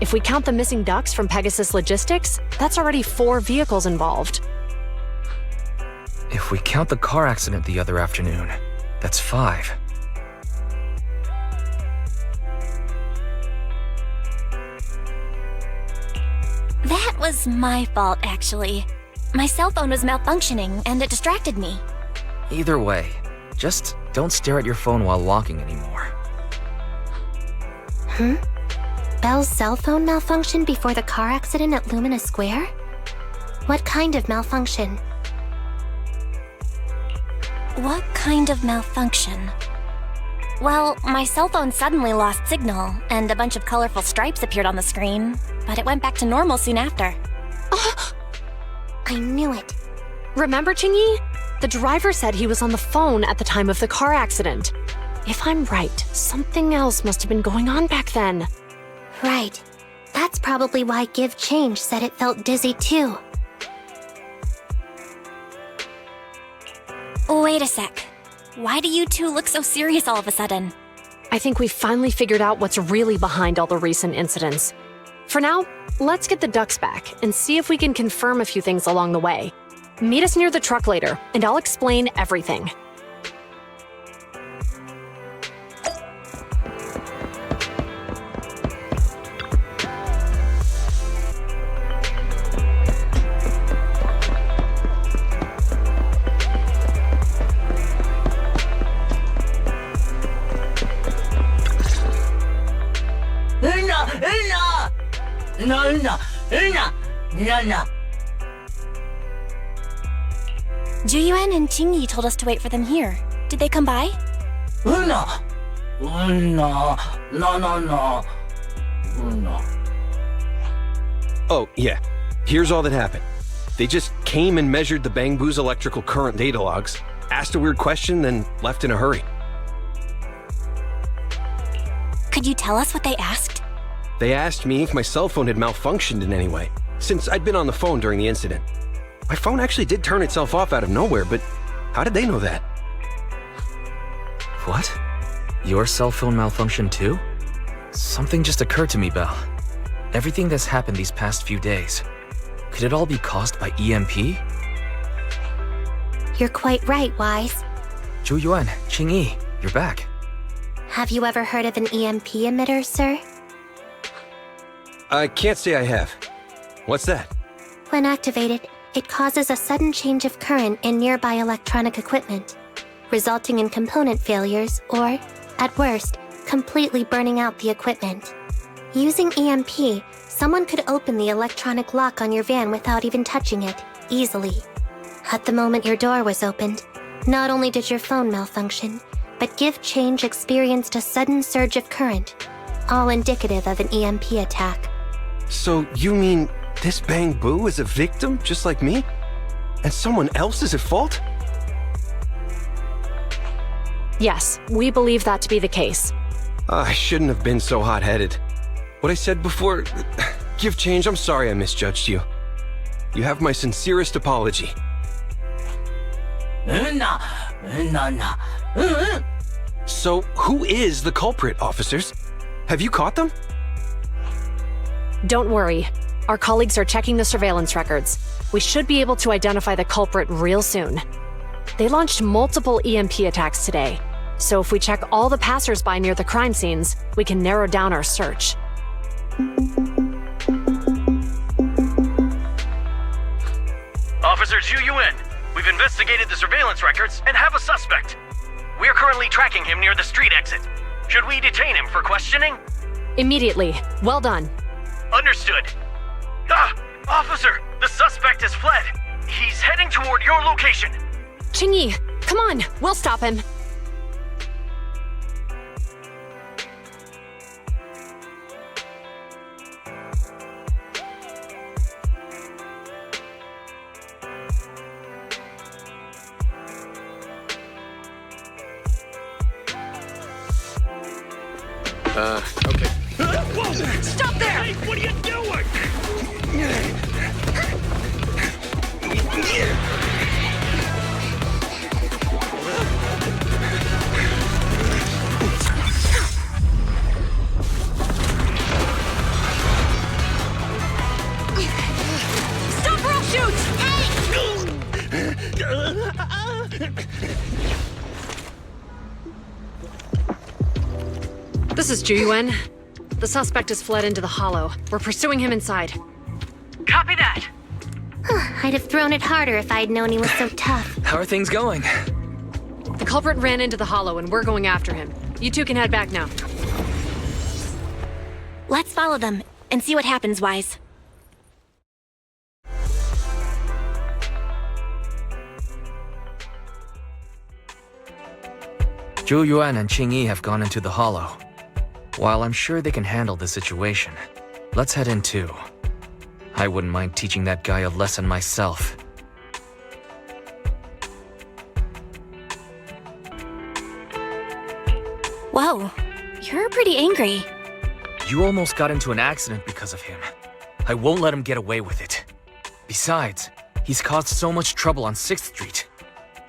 Speaker 8: If we count the missing ducks from Pegasus Logistics, that's already 4 vehicles involved.
Speaker 4: If we count the car accident the other afternoon, that's 5.
Speaker 5: That was my fault, actually. My cell phone was malfunctioning, and it distracted me.
Speaker 4: Either way, just don't stare at your phone while walking anymore.
Speaker 12: Bell's cell phone malfunctioned before the car accident at Lumina Square? What kind of malfunction?
Speaker 5: What kind of malfunction? Well, my cell phone suddenly lost signal, and a bunch of colorful stripes appeared on the screen, but it went back to normal soon after.
Speaker 12: I knew it.
Speaker 8: Remember, Qingyi? The driver said he was on the phone at the time of the car accident. If I'm right, something else must have been going on back then.
Speaker 12: Right. That's probably why Give Change said it felt dizzy too.
Speaker 5: Wait a sec. Why do you two look so serious all of a sudden?
Speaker 8: I think we finally figured out what's really behind all the recent incidents. For now, let's get the ducks back and see if we can confirm a few things along the way. Meet us near the truck later, and I'll explain everything.
Speaker 5: Juyuan and Qingyi told us to wait for them here. Did they come by?
Speaker 15: Oh, yeah. Here's all that happened. They just came and measured the Bangbu's electrical current data logs, asked a weird question, then left in a hurry.
Speaker 5: Could you tell us what they asked?
Speaker 15: They asked me if my cell phone had malfunctioned in any way, since I'd been on the phone during the incident. My phone actually did turn itself off out of nowhere, but how did they know that?
Speaker 4: What? Your cell phone malfunctioned too? Something just occurred to me, Belle. Everything that's happened these past few days, could it all be caused by EMP?
Speaker 12: You're quite right, Wise.
Speaker 4: Juyuan, Qingyi, you're back.
Speaker 12: Have you ever heard of an EMP emitter, sir?
Speaker 15: I can't say I have. What's that?
Speaker 12: When activated, it causes a sudden change of current in nearby electronic equipment, resulting in component failures or, at worst, completely burning out the equipment. Using EMP, someone could open the electronic lock on your van without even touching it, easily. At the moment your door was opened, not only did your phone malfunction, but Give Change experienced a sudden surge of current, all indicative of an EMP attack.
Speaker 15: So you mean this Bangbu is a victim just like me? And someone else is at fault?
Speaker 8: Yes, we believe that to be the case.
Speaker 15: I shouldn't have been so hot-headed. What I said before... Give Change, I'm sorry I misjudged you. You have my sincerest apology. So, who is the culprit, officers? Have you caught them?
Speaker 8: Don't worry. Our colleagues are checking the surveillance records. We should be able to identify the culprit real soon. They launched multiple EMP attacks today, so if we check all the passersby near the crime scenes, we can narrow down our search.
Speaker 16: Officer Zhu, we've investigated the surveillance records and have a suspect. We're currently tracking him near the street exit. Should we detain him for questioning?
Speaker 8: Immediately. Well done.
Speaker 16: Understood. Officer, the suspect has fled. He's heading toward your location.
Speaker 8: Qingyi, come on, we'll stop him.
Speaker 10: Okay.
Speaker 16: Whoa! Stop there! Hey, what are you doing?
Speaker 8: Stop or I'll shoot! This is Zhu. The suspect has fled into the hollow. We're pursuing him inside.
Speaker 16: Copy that.
Speaker 12: I'd have thrown it harder if I'd known he was so tough.
Speaker 4: How are things going?
Speaker 8: The culprit ran into the hollow and we're going after him. You two can head back now.
Speaker 5: Let's follow them and see what happens, Wise.
Speaker 4: Zhu Yuan and Qingyi have gone into the hollow. While I'm sure they can handle the situation, let's head in too. I wouldn't mind teaching that guy a lesson myself.
Speaker 5: Whoa, you're pretty angry.
Speaker 4: You almost got into an accident because of him. I won't let him get away with it. Besides, he's caused so much trouble on 6th Street.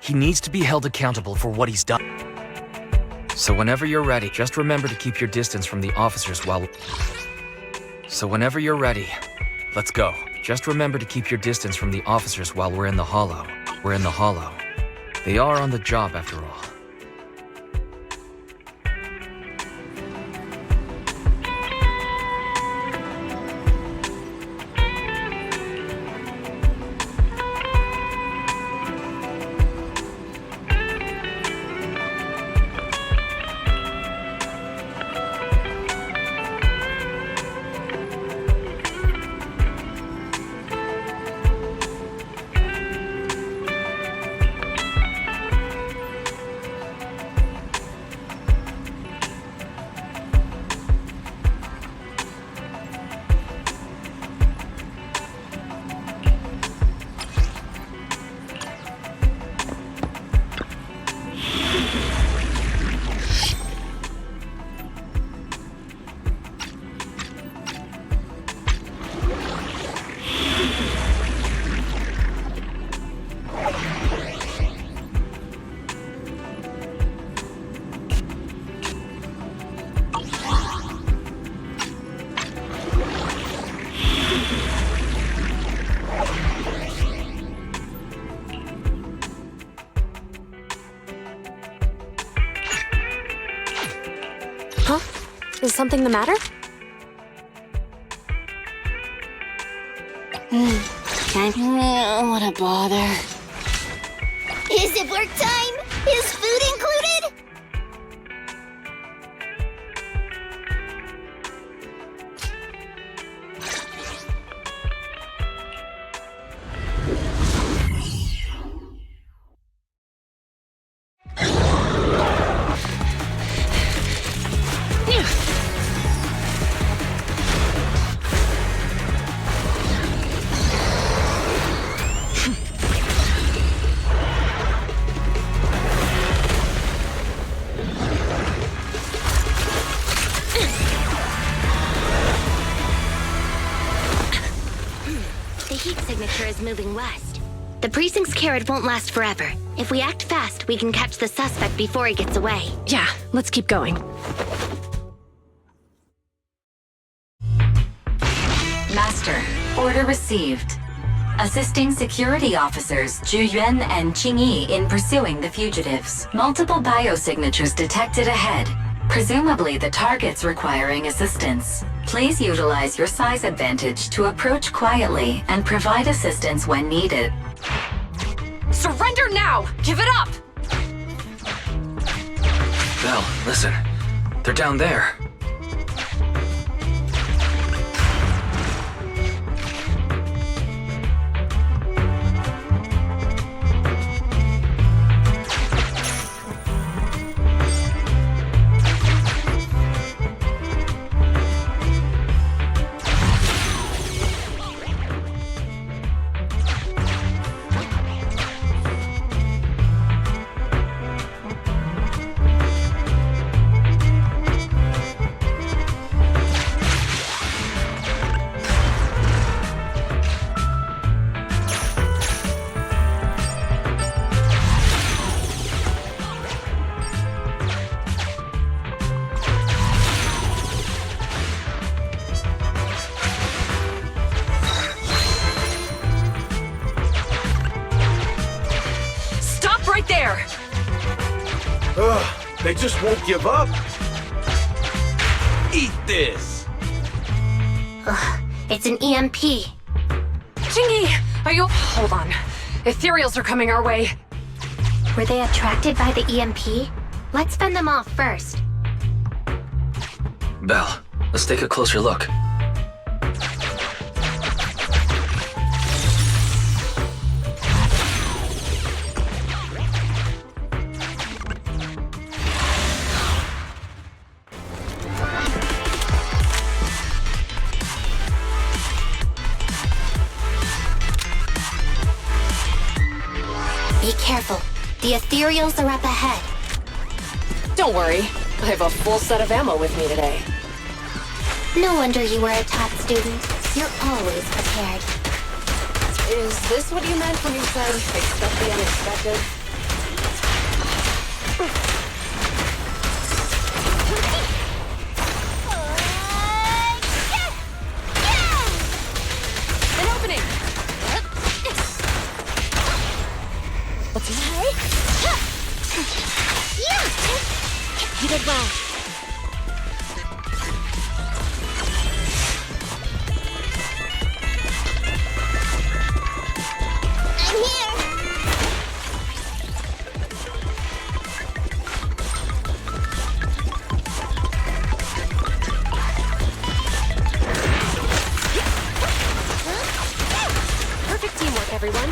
Speaker 4: He needs to be held accountable for what he's done. So whenever you're ready, just remember to keep your distance from the officers while... let's go. Just remember to keep your distance from the officers while we're in the hollow. They are on the job after all.
Speaker 8: Huh? Is something the matter?
Speaker 2: What a bother. Is it work time? Is food included?
Speaker 1: The heat signature is moving west.
Speaker 12: The precinct's carrot won't last forever. If we act fast, we can catch the suspect before he gets away.
Speaker 8: Yeah, let's keep going.
Speaker 6: Master, order received. Assisting security officers Zhu Yuan and Qing Yi in pursuing the fugitives. Multiple biosignatures detected ahead. Presumably the target's requiring assistance. Please utilize your size advantage to approach quietly and provide assistance when needed.
Speaker 8: Surrender now! Give it up!
Speaker 4: Belle, listen. They're down there.
Speaker 8: There!
Speaker 9: Ugh, they just won't give up. Eat this!
Speaker 12: Ugh, it's an EMP.
Speaker 8: Jingy, are you... Hold on. Ethereals are coming our way.
Speaker 12: Were they attracted by the EMP? Let's fend them off first.
Speaker 4: Belle, let's take a closer look.
Speaker 12: Be careful. The Ethereals are up ahead.
Speaker 8: Don't worry. I have a full set of ammo with me today.
Speaker 12: No wonder you were a top student. You're always prepared.
Speaker 8: Is this what you meant when you said expect the unexpected? An opening! Let's
Speaker 12: You did well. I'm here.
Speaker 8: Perfect teamwork, everyone.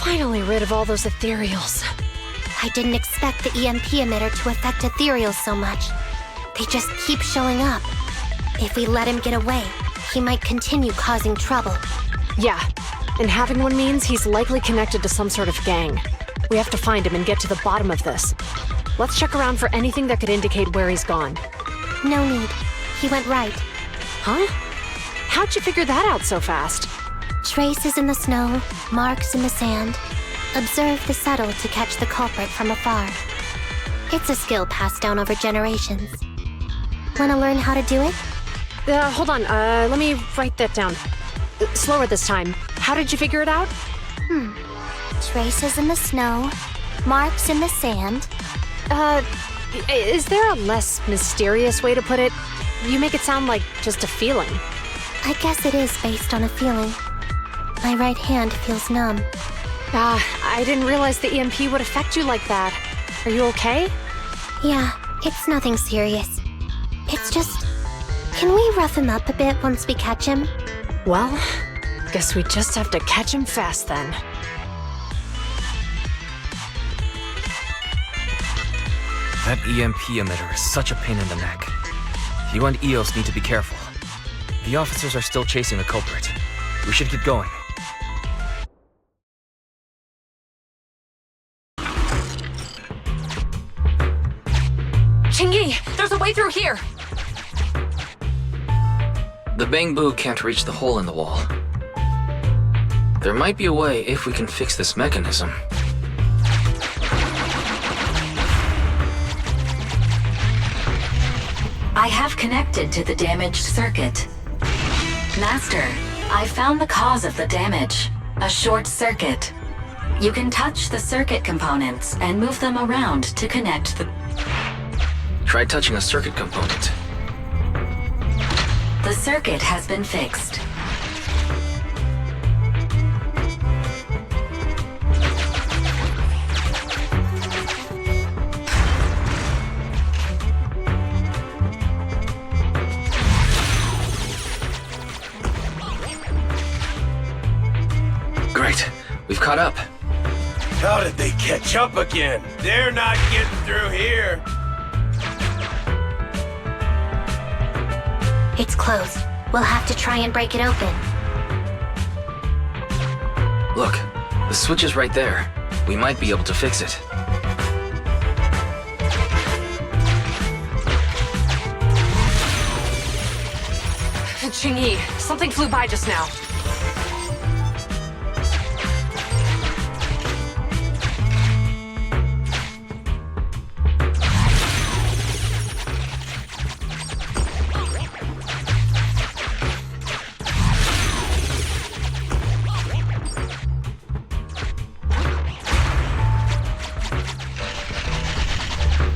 Speaker 8: Finally rid of all those ethereals.
Speaker 12: I didn't expect the EMP emitter to affect ethereals so much. They just keep showing up. If we let him get away, he might continue causing trouble.
Speaker 8: Yeah, and having one means he's likely connected to some sort of gang. We have to find him and get to the bottom of this. Let's check around for anything that could indicate where he's gone.
Speaker 12: No need. He went right.
Speaker 8: Huh? How'd you figure that out so fast?
Speaker 12: Traces in the snow, marks in the sand. Observe the subtle to catch the culprit from afar. It's a skill passed down over generations. Want to learn how to do it?
Speaker 8: Hold on, let me write that down. Slower this time. How did you figure it out?
Speaker 12: Traces in the snow, marks in the sand.
Speaker 8: Is there a less mysterious way to put it? You make it sound like just a feeling.
Speaker 12: I guess it is based on a feeling. My right hand feels numb.
Speaker 8: I didn't realize the EMP would affect you like that. Are you okay?
Speaker 12: Yeah, it's nothing serious. It's just... Can we rough him up a bit once we catch him?
Speaker 8: Well, guess we just have to catch him fast then.
Speaker 4: That EMP emitter is such a pain in the neck. You and EOS need to be careful. The officers are still chasing the culprit. We should keep going.
Speaker 3: Chingy, there's a way through here!
Speaker 4: The bamboo can't reach the hole in the wall. There might be a way if we can fix this mechanism.
Speaker 6: I have connected to the damaged circuit. Master, I found the cause of the damage. A short circuit. You can touch the circuit components and move them around to connect the...
Speaker 4: Try touching a circuit component.
Speaker 6: The circuit has been fixed.
Speaker 4: Great. We've caught up.
Speaker 9: How did they catch up again? They're not getting through here.
Speaker 12: It's closed. We'll have to try and break it open.
Speaker 4: Look, the switch is right there. We might be able to fix it.
Speaker 3: Chingy, something flew by just now.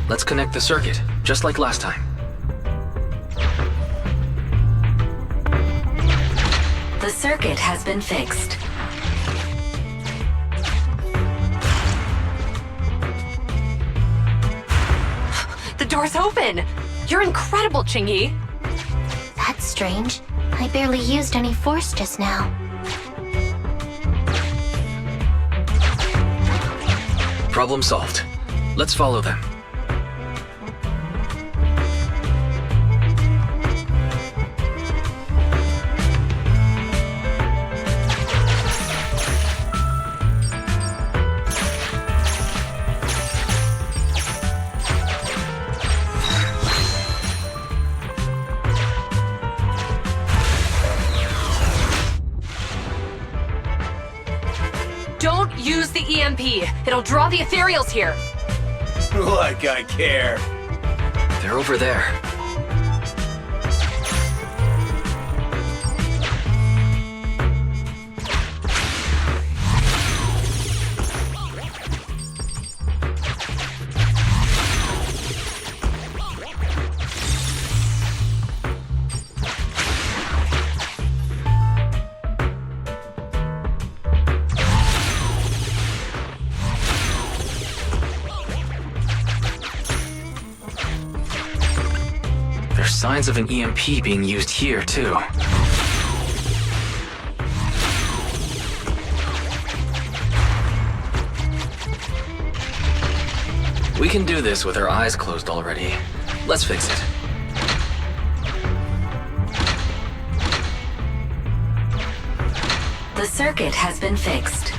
Speaker 4: Let's connect the circuit, just like last time.
Speaker 6: The circuit has been fixed.
Speaker 3: The door's open! You're incredible, Chingy!
Speaker 12: That's strange. I barely used any force just now.
Speaker 4: Problem solved. Let's follow them.
Speaker 3: Don't use the EMP! It'll draw the ethereals here!
Speaker 9: Like I care.
Speaker 4: They're over there. There's signs of an EMP being used here, too. We can do this with our eyes closed already. Let's fix it.
Speaker 6: The circuit has been fixed.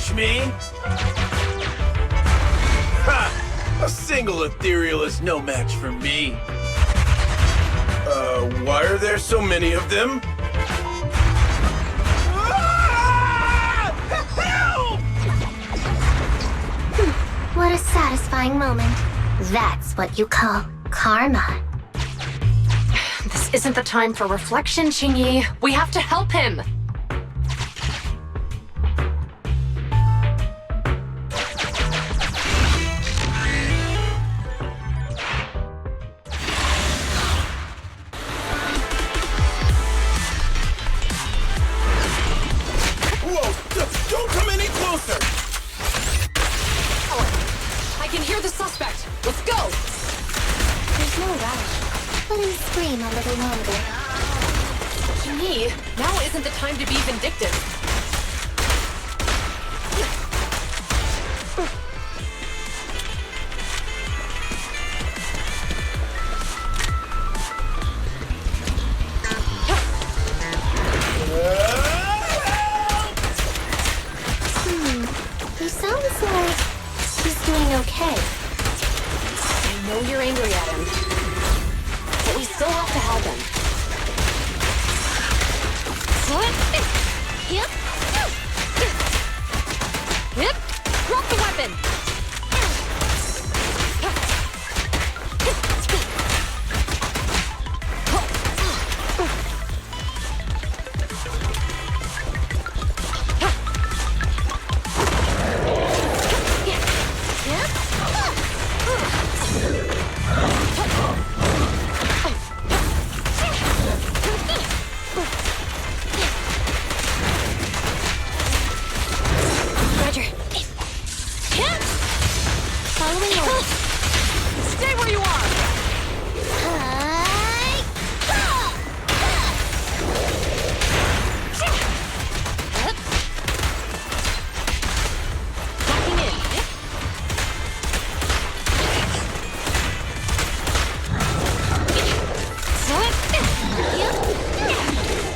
Speaker 9: catch me? Ha! A single ethereal is no match for me. Why are there so many of them? Help!
Speaker 12: What a satisfying moment. That's what you call karma.
Speaker 8: This isn't the time for reflection, Chingy. We have to help him.
Speaker 9: Whoa! Don't come any closer!
Speaker 8: I can hear the suspect. Let's go.
Speaker 12: There's no rush. Let him scream a little longer.
Speaker 8: Chingy, now isn't the time to be vindictive.
Speaker 12: He sounds like he's doing okay.
Speaker 8: I know you're angry at him, but we still have to help him. Yep. Drop the weapon. Roger.
Speaker 12: Following orders.
Speaker 8: Stay where you are. Locking in.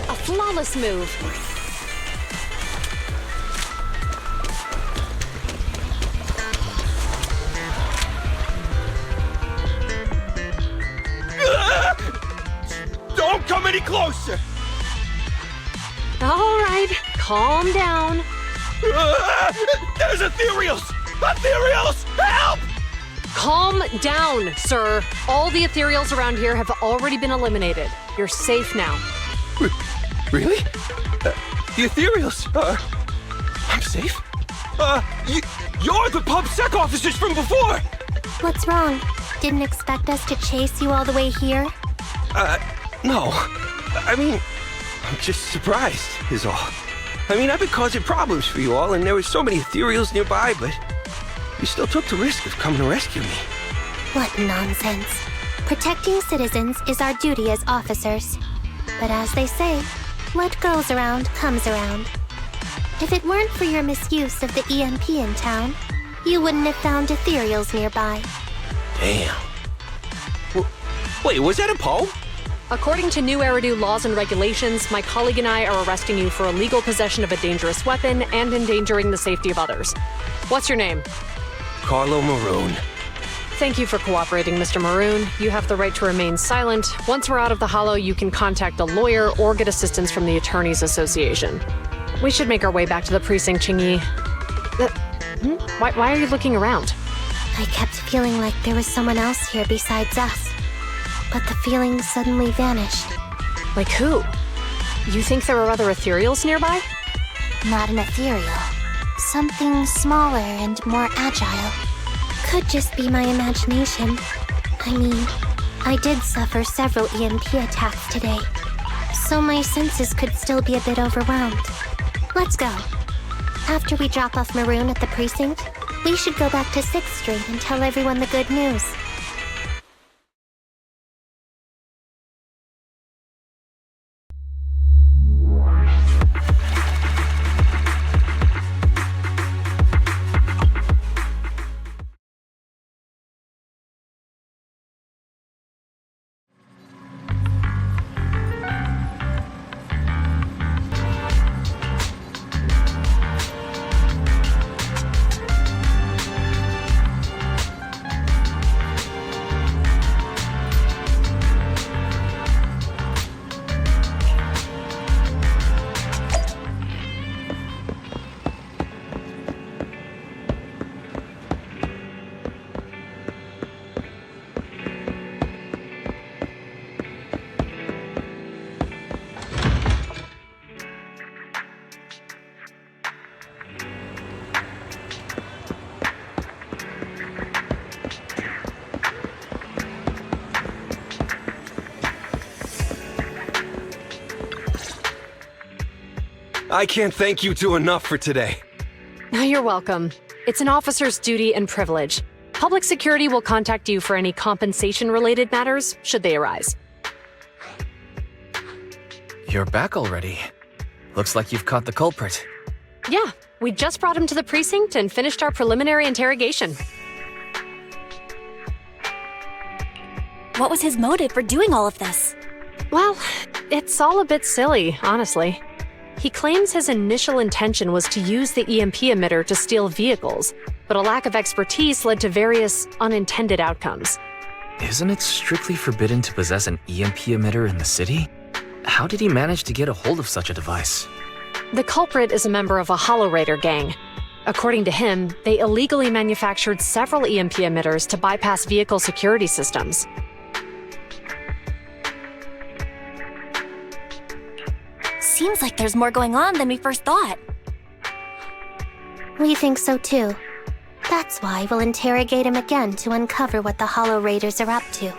Speaker 8: A flawless move.
Speaker 9: Don't come any closer!
Speaker 8: All right, calm down.
Speaker 9: There's ethereals! Ethereals! Help!
Speaker 8: Calm down, sir. All the ethereals around here have already been eliminated. You're safe now.
Speaker 15: Really? The ethereals? I'm safe? You're the PubSec officers from before!
Speaker 12: What's wrong? Didn't expect us to chase you all the way here?
Speaker 15: No. I mean, I'm just surprised, is all. I mean, I've been causing problems for you all, and there were so many ethereals nearby, but you still took the risk of coming to rescue me.
Speaker 12: What nonsense. Protecting citizens is our duty as officers. But as they say, what goes around comes around. If it weren't for your misuse of the EMP in town, you wouldn't have found ethereals nearby.
Speaker 15: Damn. Wait, was that a poem?
Speaker 8: According to new Eridu laws and regulations, my colleague and I are arresting you for illegal possession of a dangerous weapon and endangering the safety of others. What's your name?
Speaker 15: Carlo Maroon.
Speaker 8: Thank you for cooperating, Mr. Maroon. You have the right to remain silent. Once we're out of the hollow, you can contact a lawyer or get assistance from the Attorneys Association. We should make our way back to the precinct, Chingy. Why are you looking around?
Speaker 12: I kept feeling like there was someone else here besides us. But the feeling suddenly vanished.
Speaker 8: Like who? You think there are other ethereals nearby?
Speaker 12: Not an ethereal. Something smaller and more agile. Could just be my imagination. I mean, I did suffer several EMP attacks today, so my senses could still be a bit overwhelmed. Let's go. After we drop off Maroon at the precinct, we should go back to 6th Street and tell everyone the good news.
Speaker 15: I can't thank you two enough for today.
Speaker 8: You're welcome. It's an officer's duty and privilege. Public security will contact you for any compensation-related matters, should they arise.
Speaker 4: You're back already. Looks like you've caught the culprit.
Speaker 8: Yeah, we just brought him to the precinct and finished our preliminary interrogation.
Speaker 5: What was his motive for doing all of this?
Speaker 8: Well, it's all a bit silly, honestly. He claims his initial intention was to use the EMP emitter to steal vehicles, but a lack of expertise led to various unintended outcomes.
Speaker 4: Isn't it strictly forbidden to possess an EMP emitter in the city? How did he manage to get a hold of such a device?
Speaker 8: The culprit is a member of a Hollow Raider gang. According to him, they illegally manufactured several EMP emitters to bypass vehicle security systems.
Speaker 5: Seems like there's more going on than we first thought.
Speaker 12: We think so too. That's why we'll interrogate him again to uncover what the Hollow Raiders are up to.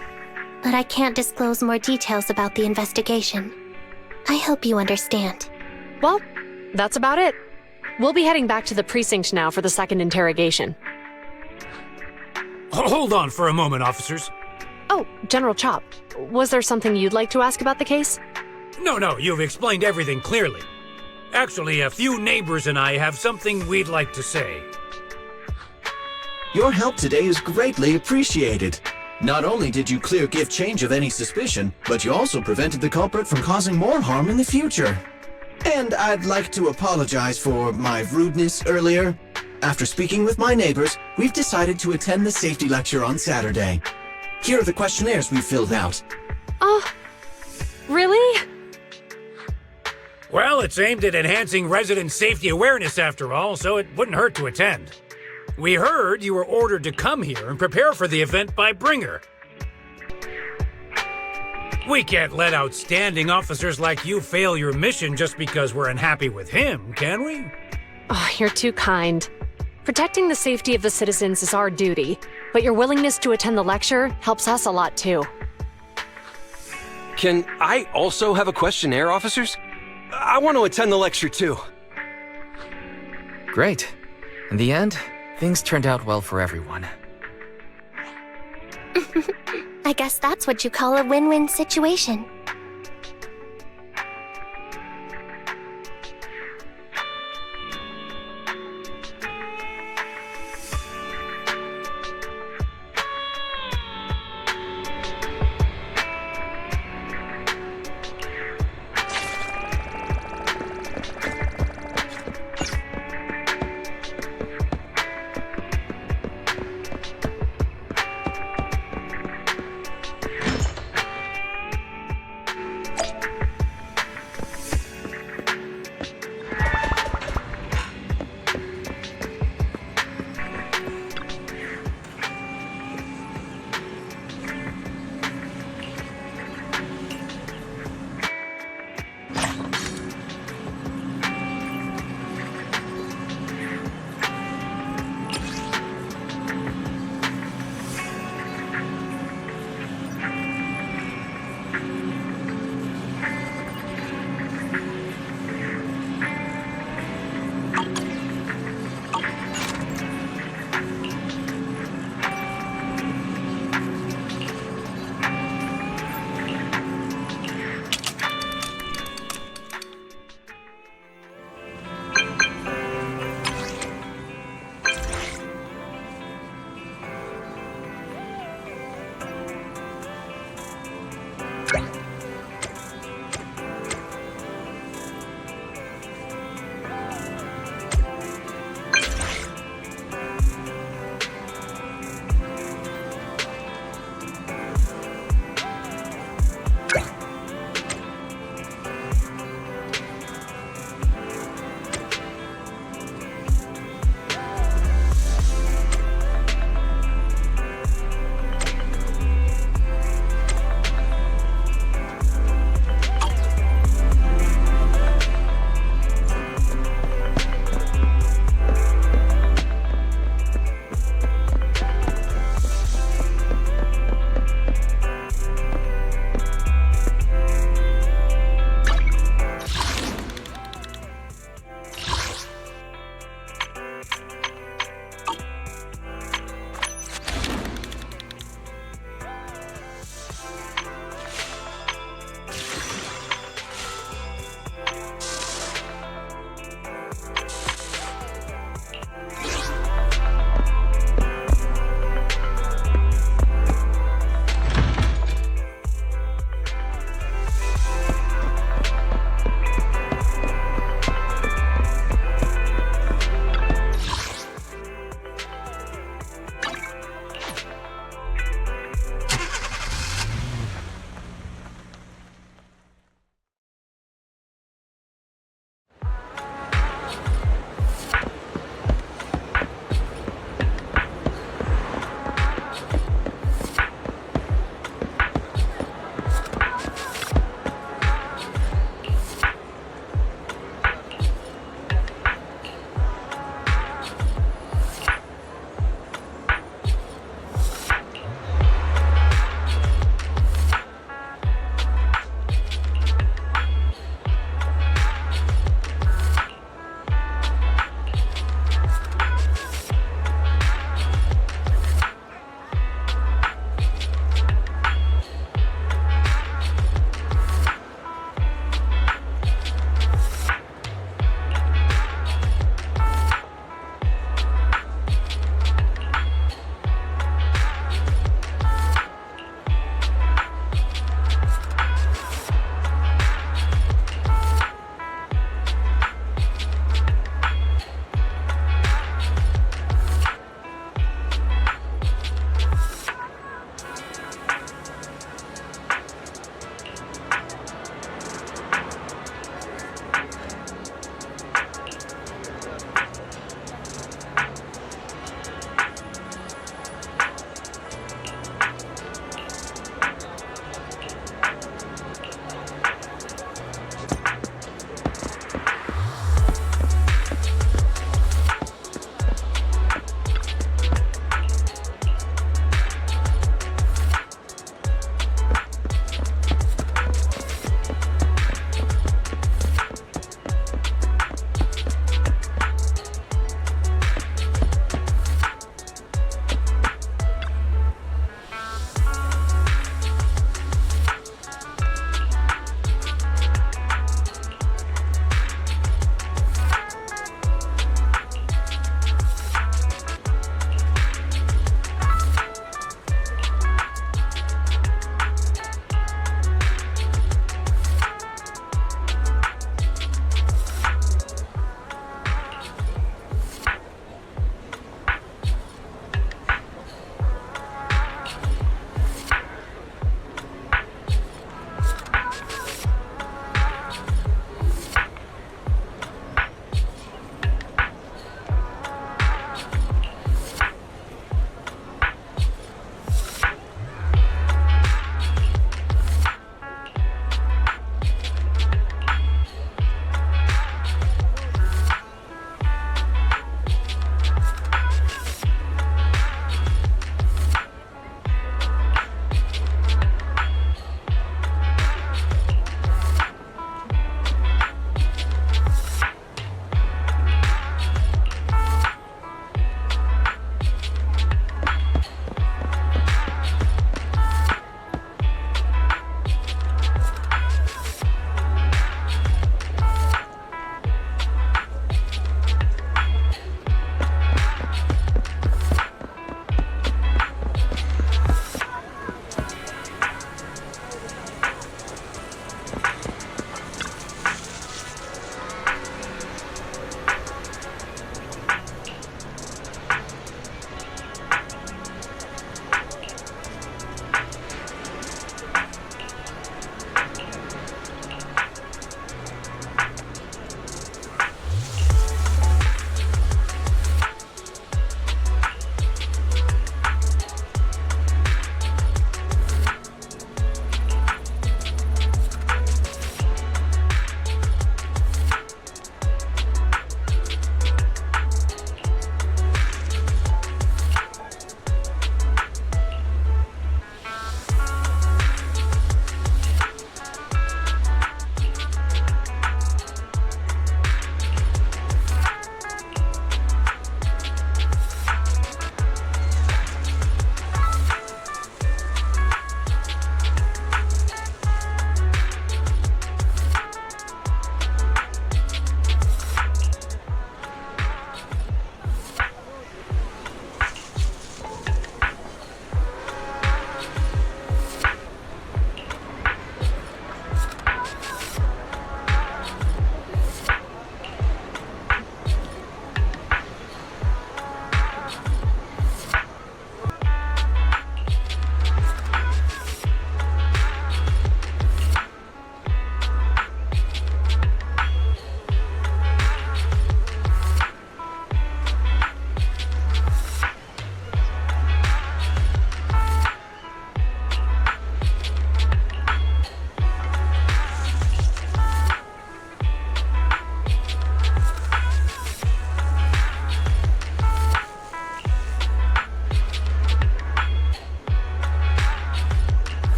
Speaker 12: But I can't disclose more details about the investigation. I hope you understand.
Speaker 8: Well, that's about it. We'll be heading back to the precinct now for the second interrogation.
Speaker 14: Hold on for a moment, officers.
Speaker 8: Oh, General Chop, was there something you'd like to ask about the case?
Speaker 14: No, you've explained everything clearly. Actually, a few neighbors and I have something we'd like to say.
Speaker 11: Your help today is greatly appreciated. Not only did you clear Gift Change of any suspicion, but you also prevented the culprit from causing more harm in the future. And I'd like to apologize for my rudeness earlier. After speaking with my neighbors, we've decided to attend the safety lecture on Saturday. Here are the questionnaires we filled out.
Speaker 8: Oh, really?
Speaker 14: Well, it's aimed at enhancing resident safety awareness after all, so it wouldn't hurt to attend. We heard you were ordered to come here and prepare for the event by Bringer. We can't let outstanding officers like you fail your mission just because we're unhappy with him, can we?
Speaker 8: Oh, you're too kind. Protecting the safety of the citizens is our duty, but your willingness to attend the lecture helps us a lot too.
Speaker 15: Can I also have a questionnaire, officers? I want to attend the lecture too.
Speaker 4: Great. In the end, things turned out well for everyone.
Speaker 12: I guess that's what you call a win-win situation.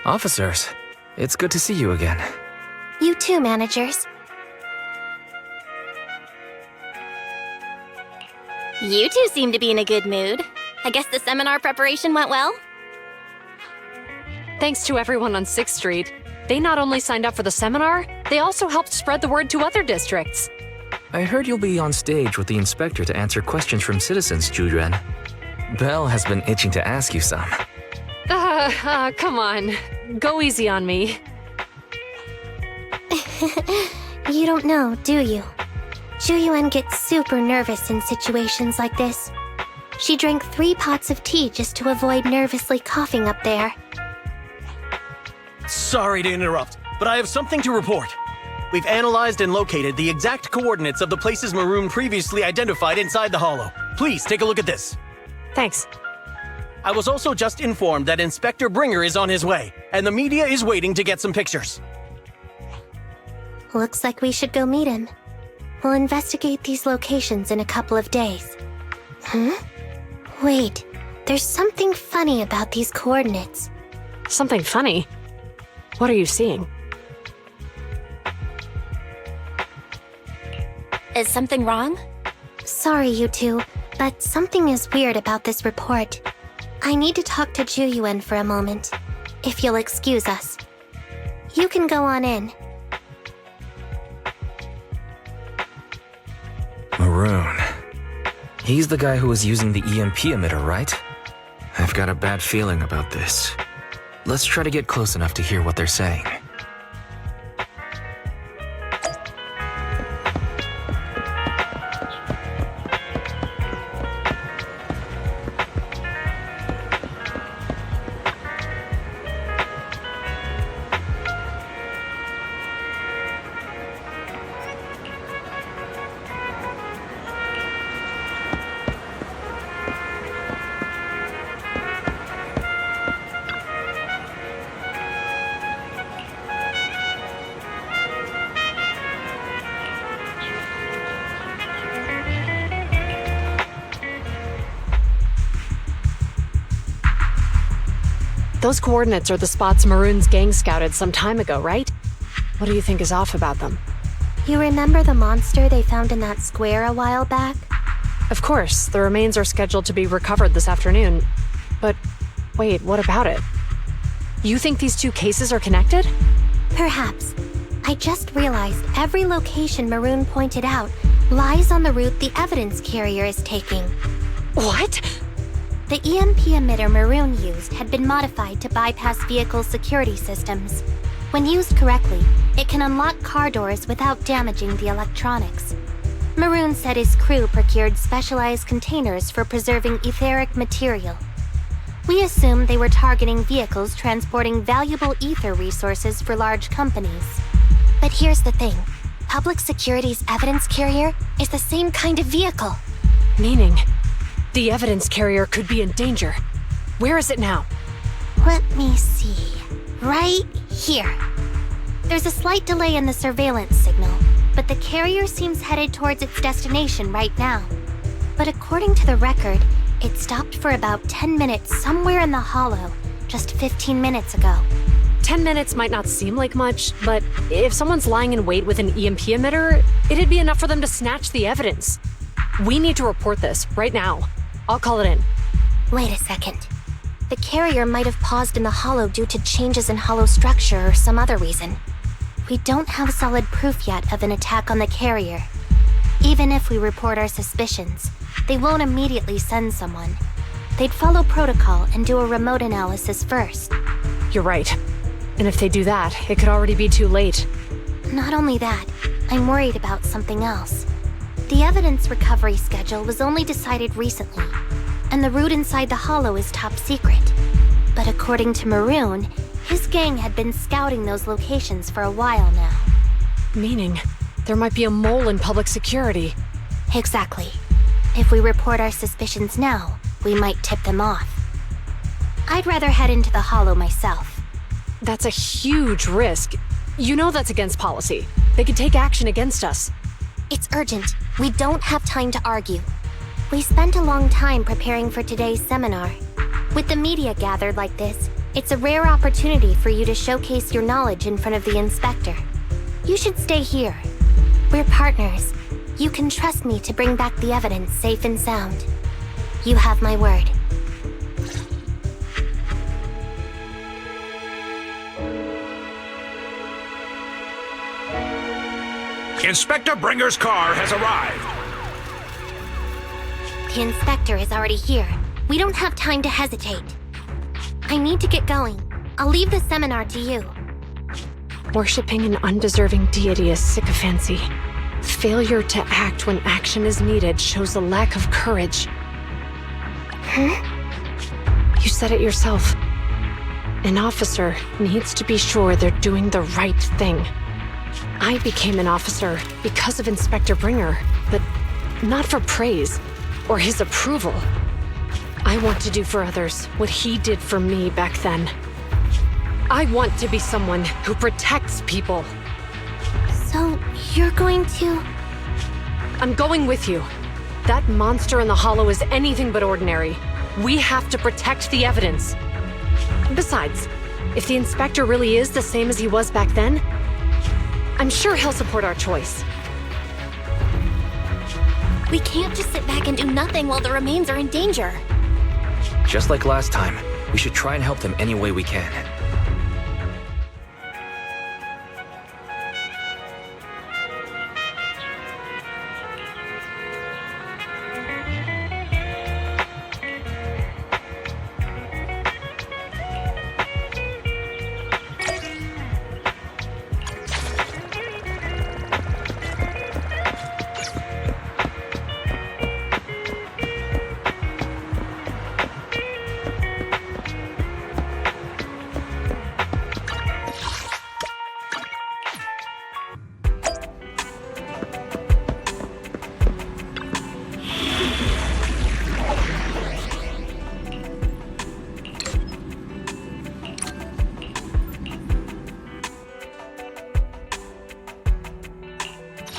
Speaker 4: Officers, it's good to see you again.
Speaker 12: You too, managers.
Speaker 5: You two seem to be in a good mood. I guess the seminar preparation went well?
Speaker 8: Thanks to everyone on 6th Street. They not only signed up for the seminar, they also helped spread the word to other districts.
Speaker 4: I heard you'll be on stage with the inspector to answer questions from citizens, Juyuan. Belle has been itching to ask you some.
Speaker 8: Come on. Go easy on me.
Speaker 12: You don't know, do you? Juyuan gets super nervous in situations like this. She drank 3 pots of tea just to avoid nervously coughing up there.
Speaker 16: Sorry to interrupt, but I have something to report. We've analyzed and located the exact coordinates of the places Maroon previously identified inside the Hollow. Please take a look at this.
Speaker 8: Thanks.
Speaker 16: I was also just informed that Inspector Bringer is on his way, and the media is waiting to get some pictures.
Speaker 12: Looks like we should go meet him. We'll investigate these locations in a couple of days. Wait, there's something funny about these coordinates.
Speaker 8: Something funny? What are you seeing?
Speaker 5: Is something wrong?
Speaker 12: Sorry, you two, but something is weird about this report. I need to talk to Juyuan for a moment, if you'll excuse us. You can go on in.
Speaker 4: Maroon. He's the guy who was using the EMP emitter, right? I've got a bad feeling about this. Let's try to get close enough to hear what they're saying.
Speaker 8: Those coordinates are the spots Maroon's gang scouted some time ago, right? What do you think is off about them?
Speaker 12: You remember the monster they found in that square a while back?
Speaker 8: Of course, the remains are scheduled to be recovered this afternoon. But wait, what about it? You think these 2 cases are connected?
Speaker 12: Perhaps. I just realized every location Maroon pointed out lies on the route the evidence carrier is taking.
Speaker 8: What?
Speaker 12: The EMP emitter Maroon used had been modified to bypass vehicle security systems. When used correctly, it can unlock car doors without damaging the electronics. Maroon said his crew procured specialized containers for preserving etheric material. We assumed they were targeting vehicles transporting valuable ether resources for large companies. But here's the thing. Public Security's evidence carrier is the same kind of vehicle.
Speaker 8: Meaning, the evidence carrier could be in danger. Where is it now?
Speaker 12: Let me see. Right here. There's a slight delay in the surveillance signal, but the carrier seems headed towards its destination right now. But according to the record, it stopped for about 10 minutes somewhere in the Hollow, just 15 minutes ago.
Speaker 8: 10 minutes might not seem like much, but if someone's lying in wait with an EMP emitter, it'd be enough for them to snatch the evidence. We need to report this right now. I'll call it in.
Speaker 12: Wait a second. The carrier might have paused in the Hollow due to changes in Hollow structure or some other reason. We don't have solid proof yet of an attack on the carrier. Even if we report our suspicions, they won't immediately send someone. They'd follow protocol and do a remote analysis first.
Speaker 8: You're right. And if they do that, it could already be too late.
Speaker 12: Not only that, I'm worried about something else. The evidence recovery schedule was only decided recently, and the route inside the Hollow is top secret. But according to Maroon, his gang had been scouting those locations for a while now.
Speaker 8: Meaning, there might be a mole in public security.
Speaker 12: Exactly. If we report our suspicions now, we might tip them off. I'd rather head into the Hollow myself.
Speaker 8: That's a huge risk. You know that's against policy. They could take action against us.
Speaker 12: It's urgent. We don't have time to argue. We spent a long time preparing for today's seminar. With the media gathered like this, It's a rare opportunity for you to showcase your knowledge in front of the inspector. You should stay here. We're partners. You can trust me to bring back the evidence safe and sound. You have my word.
Speaker 17: Inspector Bringer's car has arrived.
Speaker 12: The inspector is already here. We don't have time to hesitate. I need to get going. I'll leave the seminar to you.
Speaker 8: Worshipping an undeserving deity is sycophancy. Failure to act when action is needed shows a lack of courage.
Speaker 12: Huh?
Speaker 8: You said it yourself. An officer needs to be sure they're doing the right thing. I became an officer because of Inspector Bringer, but not for praise or his approval. I want to do for others what he did for me back then. I want to be someone who protects people.
Speaker 12: So, you're going to...
Speaker 8: I'm going with you. That monster in the hollow is anything but ordinary. We have to protect the evidence. Besides, if the inspector really is the same as he was back then, I'm sure he'll support our choice.
Speaker 5: We can't just sit back and do nothing while the remains are in danger.
Speaker 4: Just like last time, we should try and help them any way we can.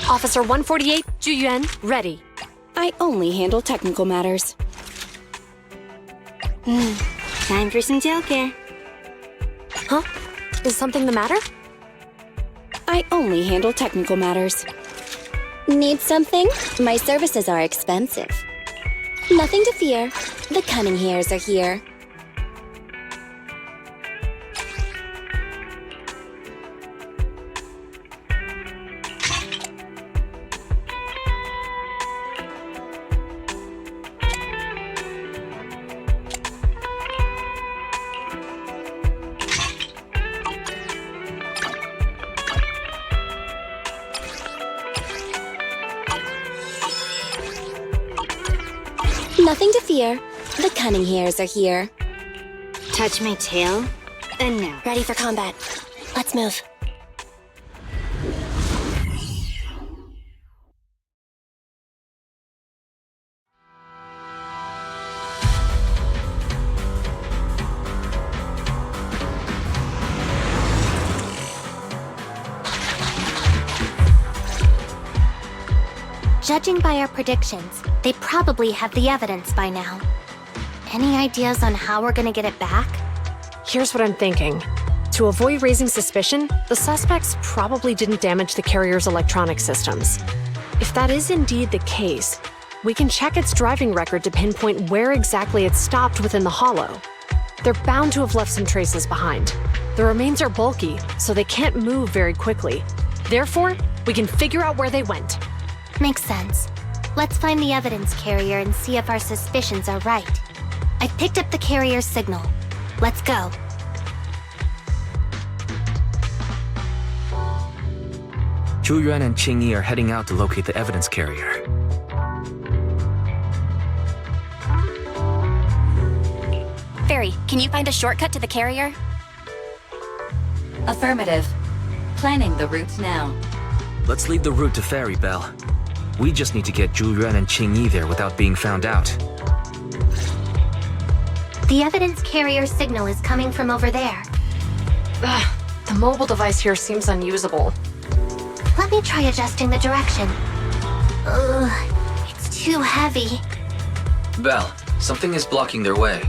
Speaker 8: Officer 148, Juyuan, ready.
Speaker 3: I only handle technical matters.
Speaker 2: Time for some jail care.
Speaker 8: Huh? Is something the matter?
Speaker 3: I only handle technical matters.
Speaker 18: Need something? My services are expensive. Nothing to fear. The cunning hairs are here. Nothing to fear. The cunning hairs are here.
Speaker 2: Touch my tail, and now.
Speaker 5: Ready for combat. Let's move.
Speaker 12: Judging by our predictions, they probably have the evidence by now. Any ideas on how we're gonna get it back?
Speaker 8: Here's what I'm thinking. To avoid raising suspicion, the suspects probably didn't damage the carrier's electronic systems. If that is indeed the case, we can check its driving record to pinpoint where exactly it stopped within the hollow. They're bound to have left some traces behind. The remains are bulky, so they can't move very quickly. Therefore, we can figure out where they went.
Speaker 12: Makes sense. Let's find the evidence carrier and see if our suspicions are right. I picked up the carrier's signal. Let's go.
Speaker 4: Zhu and Qingyi are heading out to locate the evidence carrier.
Speaker 5: Fairy, can you find a shortcut to the carrier?
Speaker 6: Affirmative. Planning the route now.
Speaker 4: Let's leave the route to Fairy Bell. We just need to get Zhu and Qingyi there without being found out.
Speaker 12: The evidence carrier's signal is coming from over there.
Speaker 8: The mobile device here seems unusable.
Speaker 12: Let me try adjusting the direction. Ugh, it's too heavy.
Speaker 4: Belle, something is blocking their way.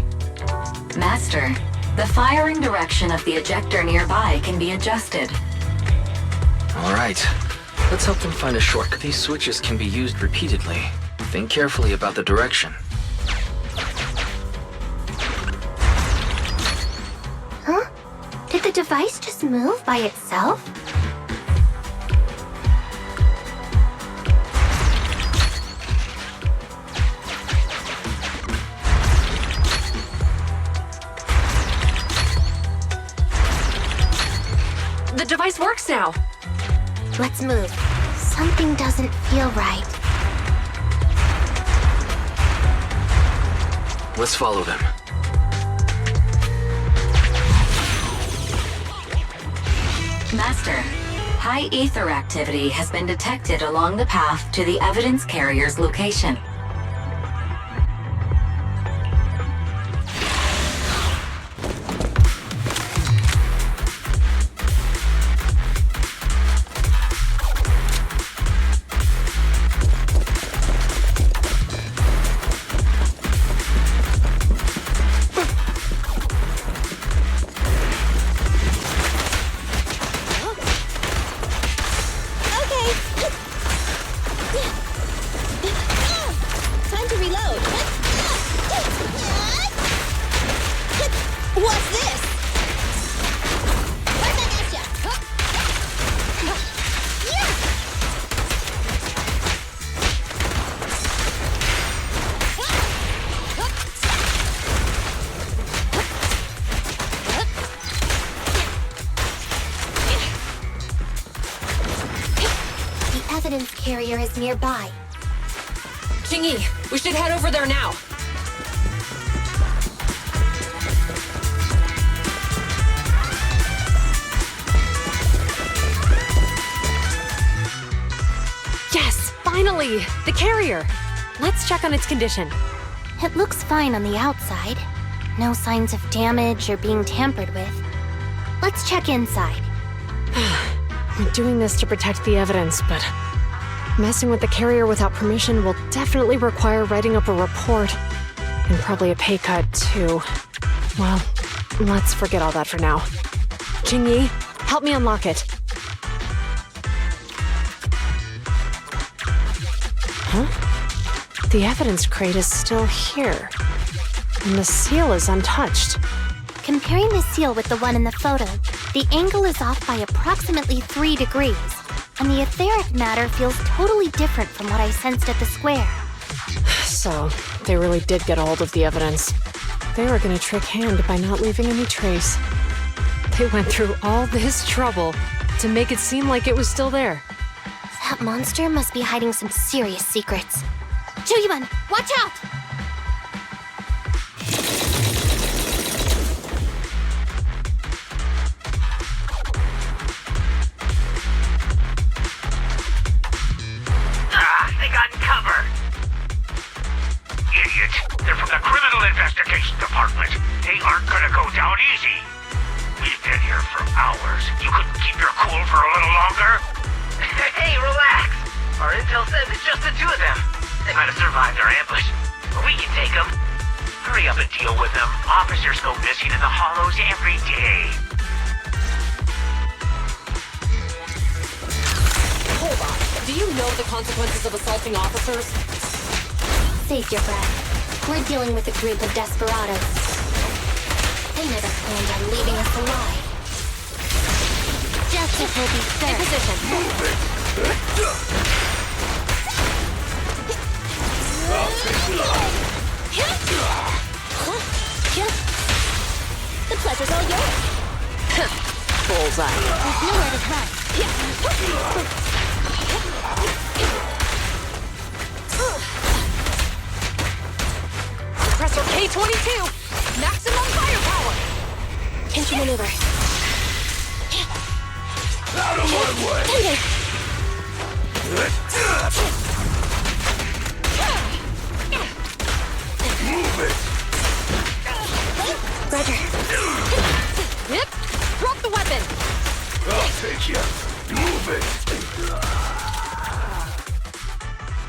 Speaker 6: Master, The firing direction of the ejector nearby can be adjusted.
Speaker 4: All right. Let's help them find a shortcut. These switches can be used repeatedly. Think carefully about the direction.
Speaker 12: Huh? Did the device just move by itself?
Speaker 8: The device works now.
Speaker 12: Let's move. Something doesn't feel right.
Speaker 4: Let's follow them.
Speaker 6: Master, high ether activity has been detected along the path to the evidence carrier's location.
Speaker 18: Time to reload. What's this? Right back at ya.
Speaker 12: The evidence carrier is nearby.
Speaker 8: Jingyi, we should head over there now. Yes, finally! The carrier! Let's check on its condition.
Speaker 12: It looks fine on the outside. No signs of damage or being tampered with. Let's check inside.
Speaker 8: We're doing this to protect the evidence, but messing with the carrier without permission will definitely require writing up a report. And probably a pay cut, too. Well, let's forget all that for now. Jingyi, help me unlock it. Huh? The evidence crate is still here. And the seal is untouched.
Speaker 12: Comparing the seal with the one in the photo, the angle is off by approximately 3 degrees, and the etheric matter feels totally different from what I sensed at the square.
Speaker 8: So, they really did get a hold of the evidence. They were gonna trick Hand by not leaving any trace. They went through all this trouble to make it seem like it was still there.
Speaker 12: That monster must be hiding some serious secrets. Chuyuan, watch out!
Speaker 17: They got cover. Idiots. They're from the Criminal Investigation Department. They aren't gonna go down easy. We've been here for hours. You couldn't keep your cool for a little longer?
Speaker 7: Hey, relax. Our intel says it's just the two of them. They might have survived our ambush, but we can take them. Hurry up and deal with them. Officers go missing in the hollows every day.
Speaker 8: Hold on. Do you know the consequences of assaulting officers?
Speaker 12: Save your breath. We're dealing with a group of desperados. They never planned on leaving us alive. Justice will be served.
Speaker 8: In position.
Speaker 18: The pleasure's all yours.
Speaker 8: Bullseye.
Speaker 12: There's nowhere to run.
Speaker 8: Compressor K-22! Maximum firepower!
Speaker 12: Pinch maneuver.
Speaker 9: Out of my way! Move it!
Speaker 12: Roger.
Speaker 8: Yep. Drop the weapon!
Speaker 9: I'll take you. Move it!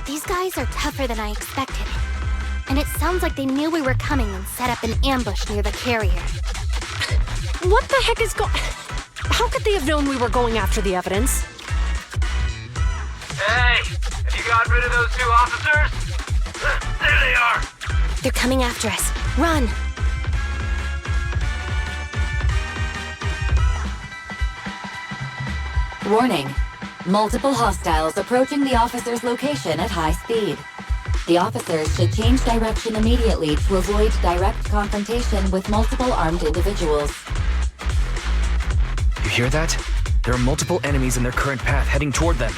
Speaker 12: These guys are tougher than I expected. And it sounds like they knew we were coming and set up an ambush near the carrier.
Speaker 8: What the heck is going... How could they have known we were going after the evidence?
Speaker 16: Hey, have you gotten rid of those 2 officers?
Speaker 17: There they are!
Speaker 5: They're coming after us. Run!
Speaker 6: Warning. Multiple hostiles approaching the officer's location at high speed. The officers should change direction immediately to avoid direct confrontation with multiple armed individuals.
Speaker 4: You hear that? There are multiple enemies in their current path heading toward them.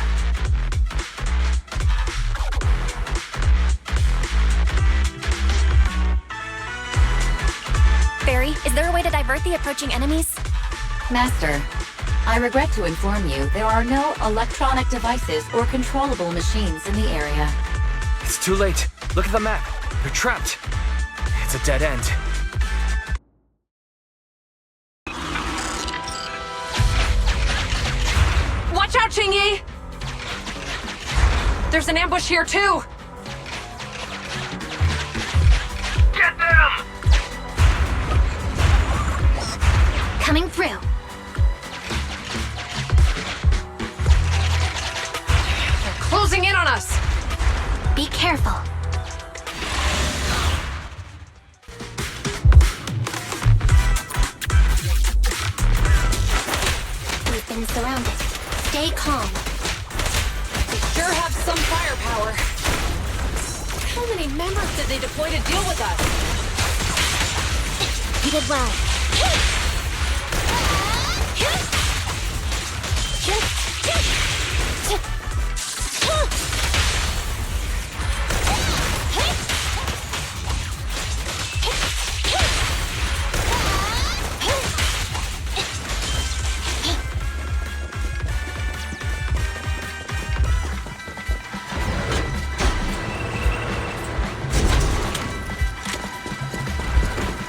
Speaker 5: Barry, is there a way to divert the approaching enemies?
Speaker 6: Master, I regret to inform you there are no electronic devices or controllable machines in the area.
Speaker 4: It's too late. Look at the map. They're trapped. It's a dead end.
Speaker 8: Watch out, Qingyi! There's an ambush here, too!
Speaker 17: Get them!
Speaker 5: Coming through.
Speaker 8: They're closing in on us!
Speaker 5: Be careful. We've been surrounded. Stay calm.
Speaker 8: They sure have some firepower. How many members did they deploy to deal with us?
Speaker 5: You did well.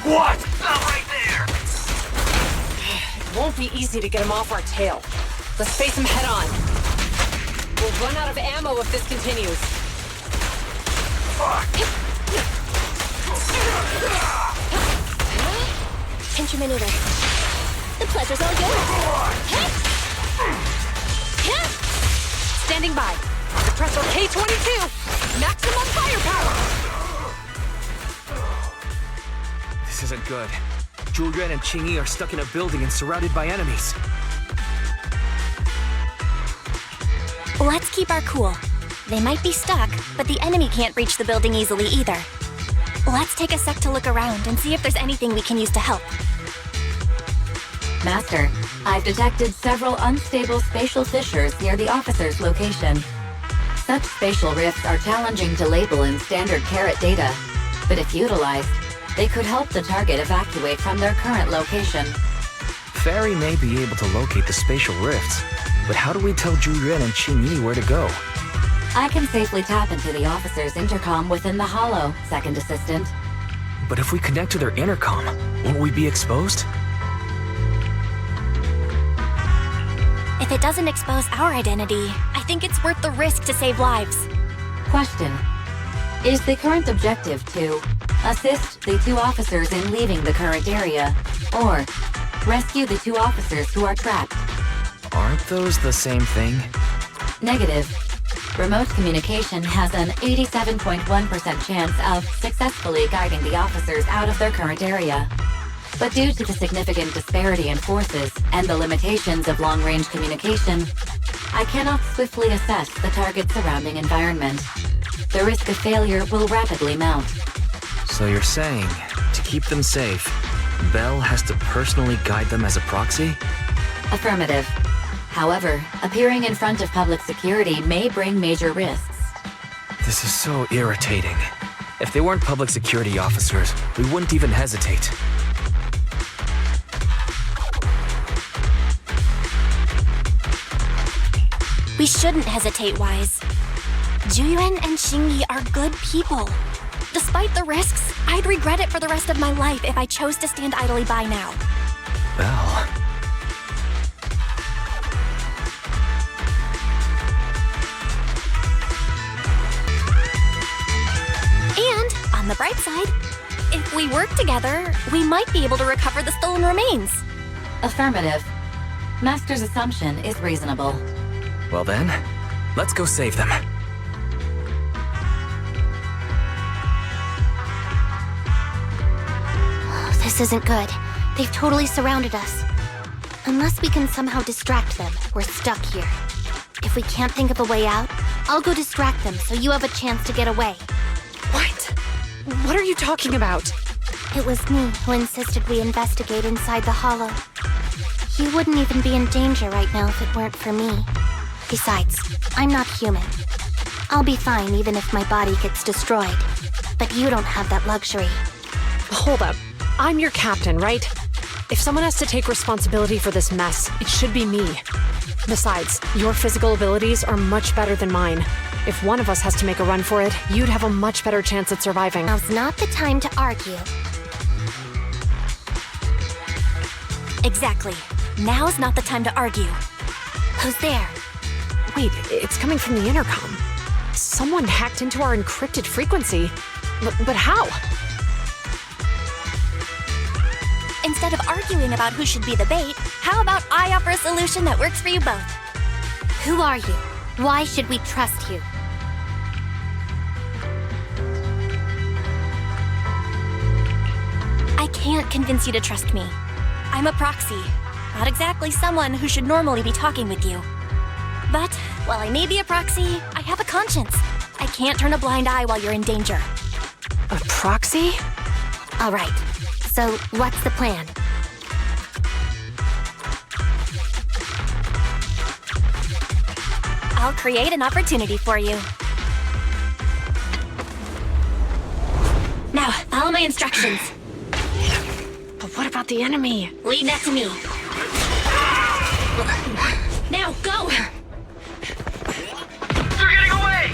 Speaker 17: What? Not right there!
Speaker 8: It won't be easy to get him off our tail. Let's face him head on. We'll run out of ammo if this continues.
Speaker 5: Pinch your maneuver. The pleasure's all yours.
Speaker 8: Standing by. The Trestle K-22. Maximum firepower.
Speaker 4: This isn't good. Julian and Qingyi are stuck in a building and surrounded by enemies.
Speaker 5: Let's keep our cool. They might be stuck, but the enemy can't reach the building easily either. Let's take a sec to look around and see if there's anything we can use to help.
Speaker 6: Master, I've detected several unstable spatial fissures near the officer's location. Such spatial rifts are challenging to label in standard carrot data, but if utilized, they could help the target evacuate from their current location.
Speaker 4: Fairy may be able to locate the spatial rifts, but how do we tell Julian and Qingyi where to go?
Speaker 6: I can safely tap into the officer's intercom within the hollow, Second Assistant.
Speaker 4: But if we connect to their intercom, won't we be exposed?
Speaker 5: If it doesn't expose our identity, I think it's worth the risk to save lives.
Speaker 6: Question. Is the current objective to assist the 2 officers in leaving the current area, or rescue the 2 officers who are trapped?
Speaker 4: Aren't those the same thing?
Speaker 6: Negative. Remote communication has an 87.1% chance of successfully guiding the officers out of their current area. But due to the significant disparity in forces and the limitations of long-range communication, I cannot swiftly assess the target's surrounding environment. The risk of failure will rapidly mount.
Speaker 4: So you're saying, to keep them safe, Bell has to personally guide them as a proxy?
Speaker 6: Affirmative. However, appearing in front of public security may bring major risks.
Speaker 4: This is so irritating. If they weren't public security officers, we wouldn't even hesitate.
Speaker 5: We shouldn't hesitate, Wise. Juyuan and Qingyi are good people. Despite the risks, I'd regret it for the rest of my life if I chose to stand idly by now.
Speaker 4: Bell.
Speaker 5: And, on the bright side, if we work together, we might be able to recover the stolen remains.
Speaker 6: Affirmative. Master's assumption is reasonable.
Speaker 4: Well then, let's go save them.
Speaker 12: This isn't good. They've totally surrounded us. Unless we can somehow distract them, we're stuck here. If we can't think of a way out, I'll go distract them so you have a chance to get away.
Speaker 8: What? What are you talking about?
Speaker 12: It was me who insisted we investigate inside the hollow. You wouldn't even be in danger right now if it weren't for me. Besides, I'm not human. I'll be fine even if my body gets destroyed. But you don't have that luxury.
Speaker 8: Hold up. I'm your captain, right? If someone has to take responsibility for this mess, it should be me. Besides, your physical abilities are much better than mine. If one of us has to make a run for it, you'd have a much better chance at surviving.
Speaker 12: Now's not the time to argue.
Speaker 5: Exactly. Now's not the time to argue.
Speaker 12: Who's there?
Speaker 8: Wait, it's coming from the intercom. Someone hacked into our encrypted frequency. But how?
Speaker 5: Instead of arguing about who should be the bait, how about I offer a solution that works for you both?
Speaker 12: Who are you? Why should we trust you?
Speaker 5: I can't convince you to trust me. I'm a proxy, not exactly someone who should normally be talking with you. But while I may be a proxy, I have a conscience. I can't turn a blind eye while you're in danger.
Speaker 8: A proxy?
Speaker 12: All right. So, what's the plan?
Speaker 5: I'll create an opportunity for you. Now, follow my instructions.
Speaker 8: But what about the enemy?
Speaker 5: Leave that to me. Now, go!
Speaker 16: They're getting away!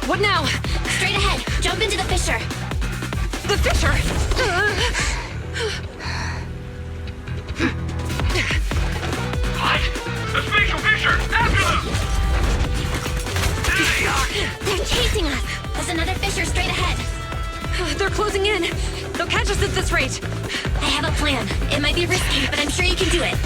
Speaker 8: What now?
Speaker 5: Straight ahead. Jump into the fissure.
Speaker 8: The fissure?
Speaker 17: What? The spatial fissure! After them! There they are!
Speaker 5: They're chasing us. There's another fissure straight ahead.
Speaker 8: They're closing in. They'll catch us at this rate.
Speaker 5: I have a plan. It might be risky, but I'm sure you can do it.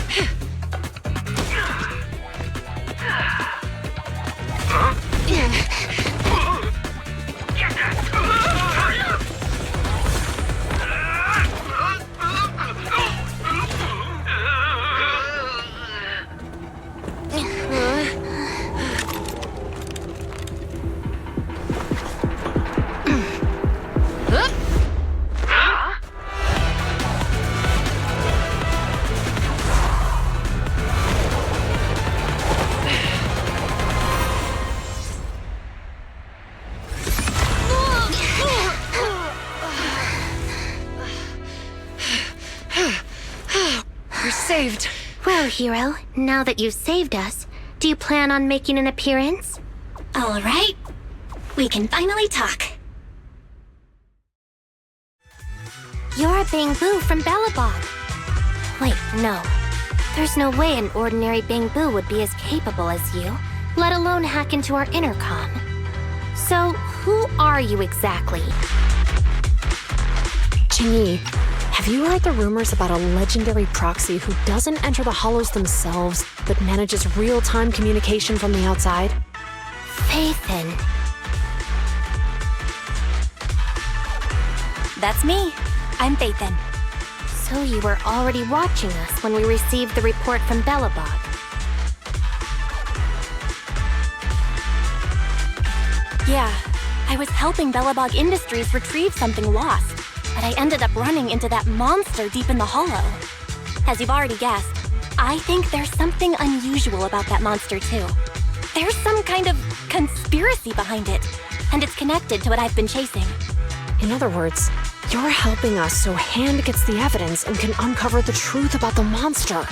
Speaker 8: Saved.
Speaker 12: Well, hero, now that you've saved us, do you plan on making an appearance?
Speaker 5: All right. We can finally talk.
Speaker 12: You're a Bangbu from Bellabog. Wait, no. There's no way an ordinary Bangbu would be as capable as you, let alone hack into our intercom. So, who are you exactly?
Speaker 8: Jingyi, have you heard the rumors about a legendary proxy who doesn't enter the hollows themselves, but manages real-time communication from the outside?
Speaker 12: Faithin.
Speaker 5: That's me. I'm Faithin.
Speaker 12: So you were already watching us when we received the report from Bellabog.
Speaker 5: Yeah, I was helping Bellabog Industries retrieve something lost, but I ended up running into that monster deep in the hollow. As you've already guessed, I think there's something unusual about that monster too. There's some kind of conspiracy behind it, and it's connected to what I've been chasing.
Speaker 8: In other words, you're helping us so Hand gets the evidence and can uncover the truth about the monster.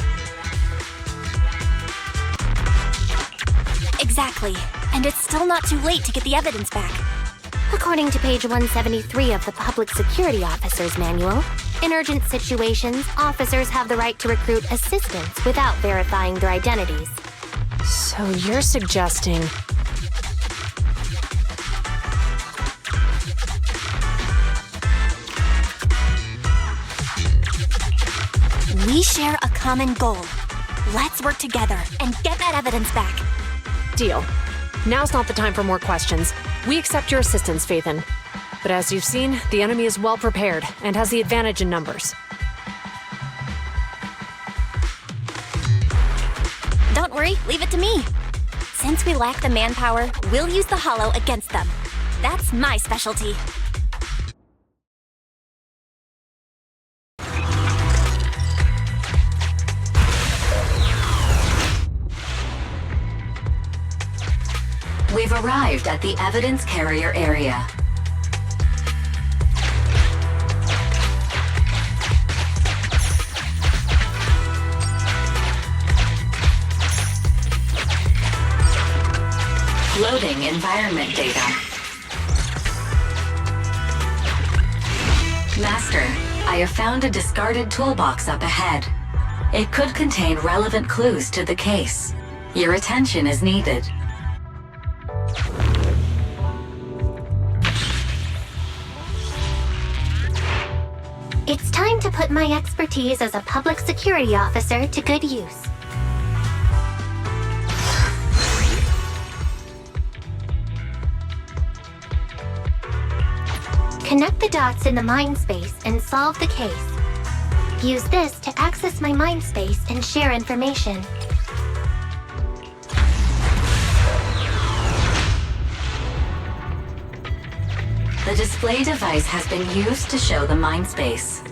Speaker 5: Exactly, and it's still not too late to get the evidence back.
Speaker 12: According to page 173 of the Public Security Officer's Manual, in urgent situations, officers have the right to recruit assistants without verifying their identities.
Speaker 8: So you're suggesting...
Speaker 5: We share a common goal. Let's work together and get that evidence back.
Speaker 8: Deal. Now's not the time for more questions. We accept your assistance, Phaethon. But as you've seen, the enemy is well prepared and has the advantage in numbers.
Speaker 5: Don't worry, leave it to me. Since we lack the manpower, we'll use the Hollow against them. That's my specialty.
Speaker 6: We've arrived at the evidence carrier area. Loading environment data. Master, I have found a discarded toolbox up ahead. It could contain relevant clues to the case. Your attention is needed.
Speaker 12: It's time to put my expertise as a public security officer to good use. Connect the dots in the mind space and solve the case. Use this to access my mind space and share information.
Speaker 6: The display device has been used to show the mind space.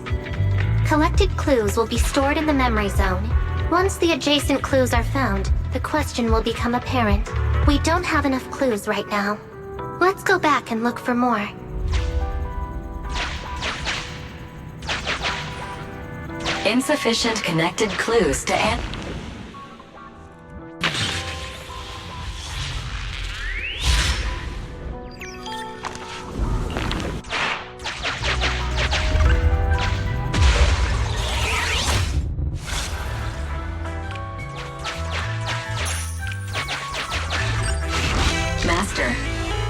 Speaker 12: Collected clues will be stored in the memory zone. Once the adjacent clues are found, the question will become apparent. We don't have enough clues right now. Let's go back and look for more.
Speaker 6: Insufficient connected clues to Master,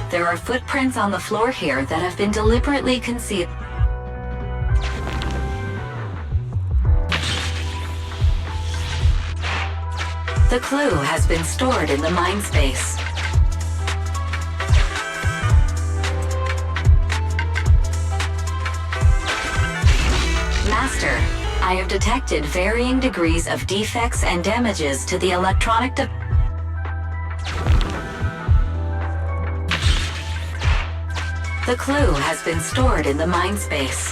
Speaker 6: there are footprints on the floor here that have been deliberately concealed. The clue has been stored in the mind space. Master, I have detected varying degrees of defects and damages to the electronic The clue has been stored in the mind space.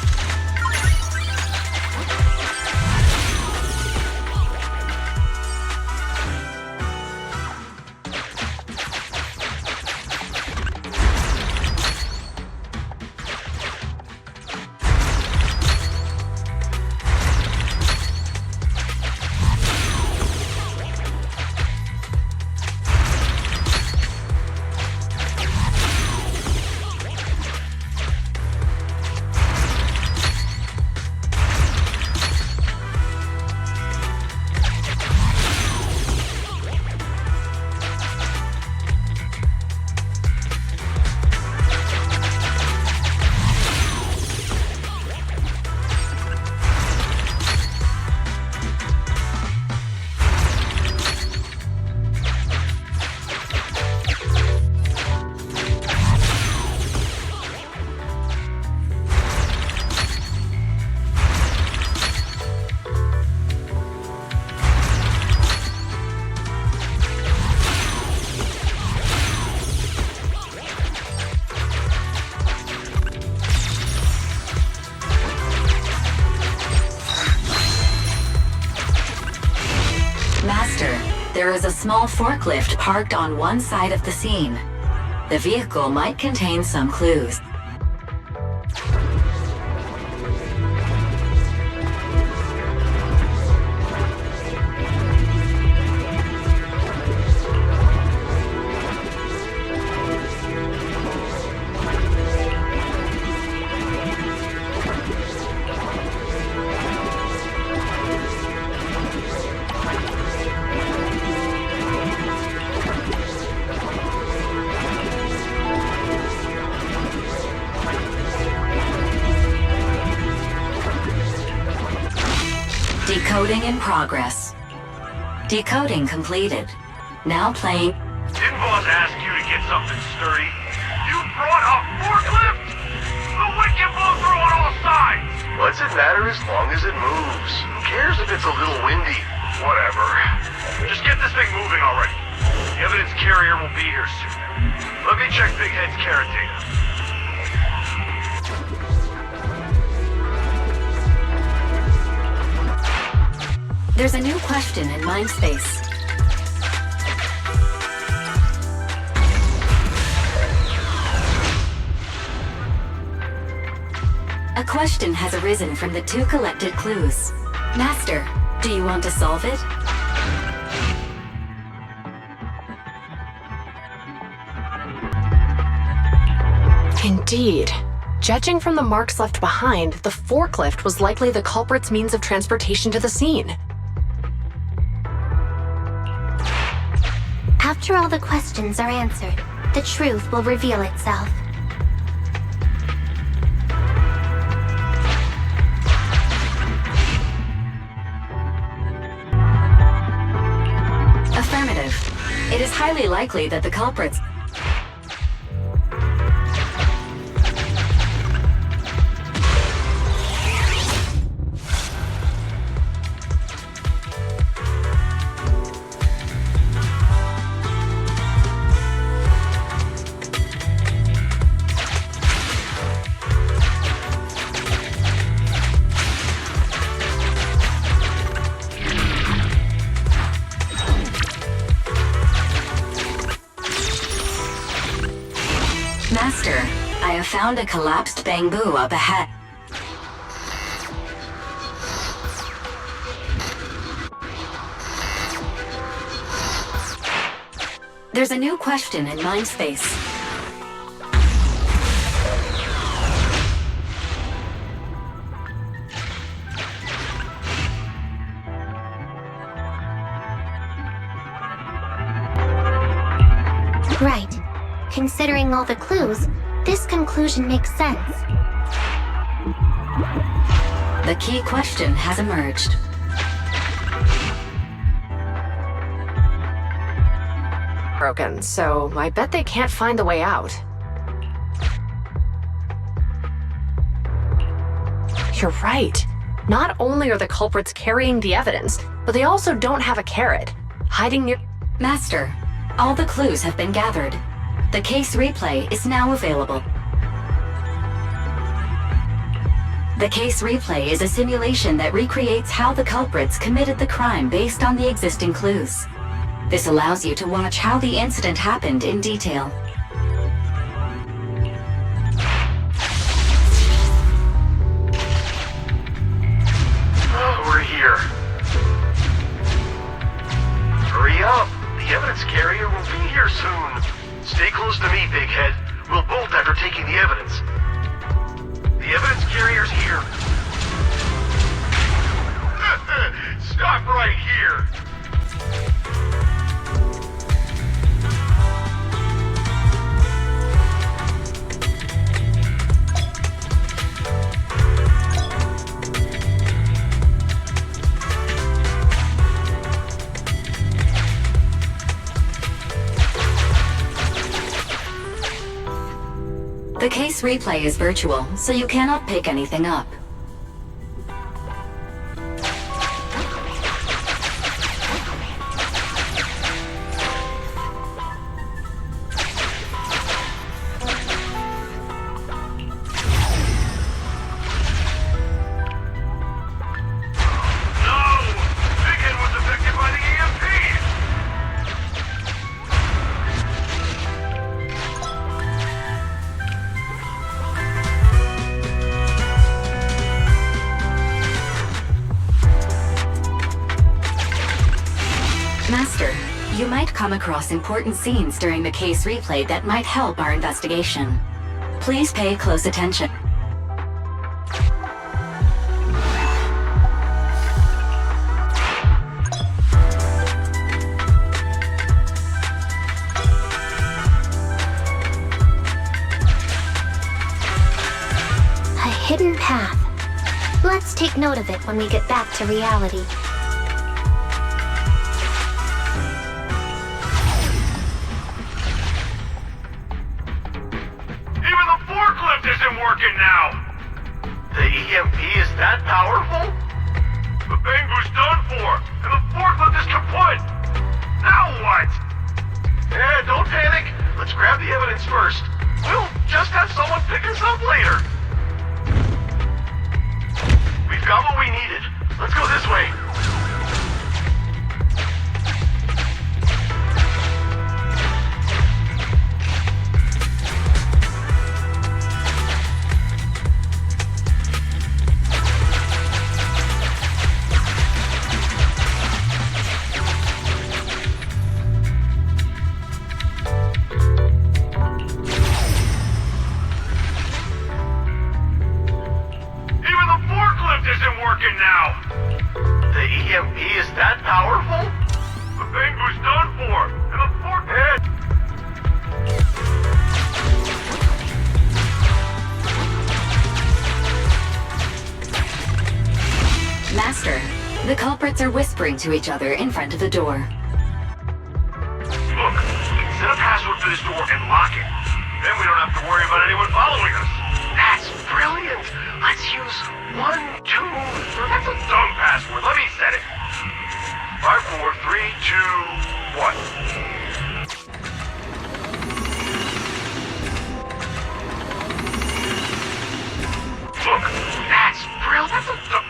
Speaker 6: There is a small forklift parked on one side of the scene. The vehicle might contain some clues. in progress. Decoding completed. Now playing.
Speaker 17: Didn't boss ask you to get something sturdy? You brought a forklift? The wind can blow through on all sides!
Speaker 19: What's it matter as long as it moves? Who cares if it's a little windy?
Speaker 17: Whatever. Just get this thing moving already. The evidence carrier will be here soon. Let me check Big Head's carrot data.
Speaker 6: There's a new question in Mindspace. A question has arisen from the 2 collected clues. Master, do you want to solve it?
Speaker 8: Indeed. Judging from the marks left behind, the forklift was likely the culprit's means of transportation to the scene.
Speaker 12: After all the questions are answered, the truth will reveal itself.
Speaker 6: Affirmative. It is highly likely that the culprits... Master, I have found a collapsed bamboo up ahead. There's a new question in Mindspace.
Speaker 12: Right. Considering all the clues, this conclusion makes sense.
Speaker 6: The key question has emerged.
Speaker 8: Broken, so I bet they can't find the way out. You're right. Not only are the culprits carrying the evidence, but they also don't have a carrot. Hiding near...
Speaker 6: Master, all the clues have been gathered. The case replay is now available. The case replay is a simulation that recreates how the culprits committed the crime based on the existing clues. This allows you to watch how the incident happened in detail.
Speaker 19: We're here. Hurry up! The evidence carrier will be here soon. Stay close to me, Big Head. We'll bolt after taking the evidence. The evidence carrier's here. Stop right here!
Speaker 6: The case replay is virtual, so you cannot pick anything up. Master, you might come across important scenes during the case replay that might help our investigation. Please pay close attention.
Speaker 12: A hidden path. Let's take note of it when we get back to reality.
Speaker 19: the evidence first. We'll just have someone pick us up later. We've got what we needed. Let's go this way.
Speaker 6: Master, the culprits are whispering to each other in front of the door.
Speaker 19: Look, set a password for this door and lock it. Then we don't have to worry about anyone following us. That's brilliant. Let's use 1, 2, 3. That's a dumb password. Let me set it. 5, 4, 3, 2, 1. Look, that's brilliant. That's a dumb...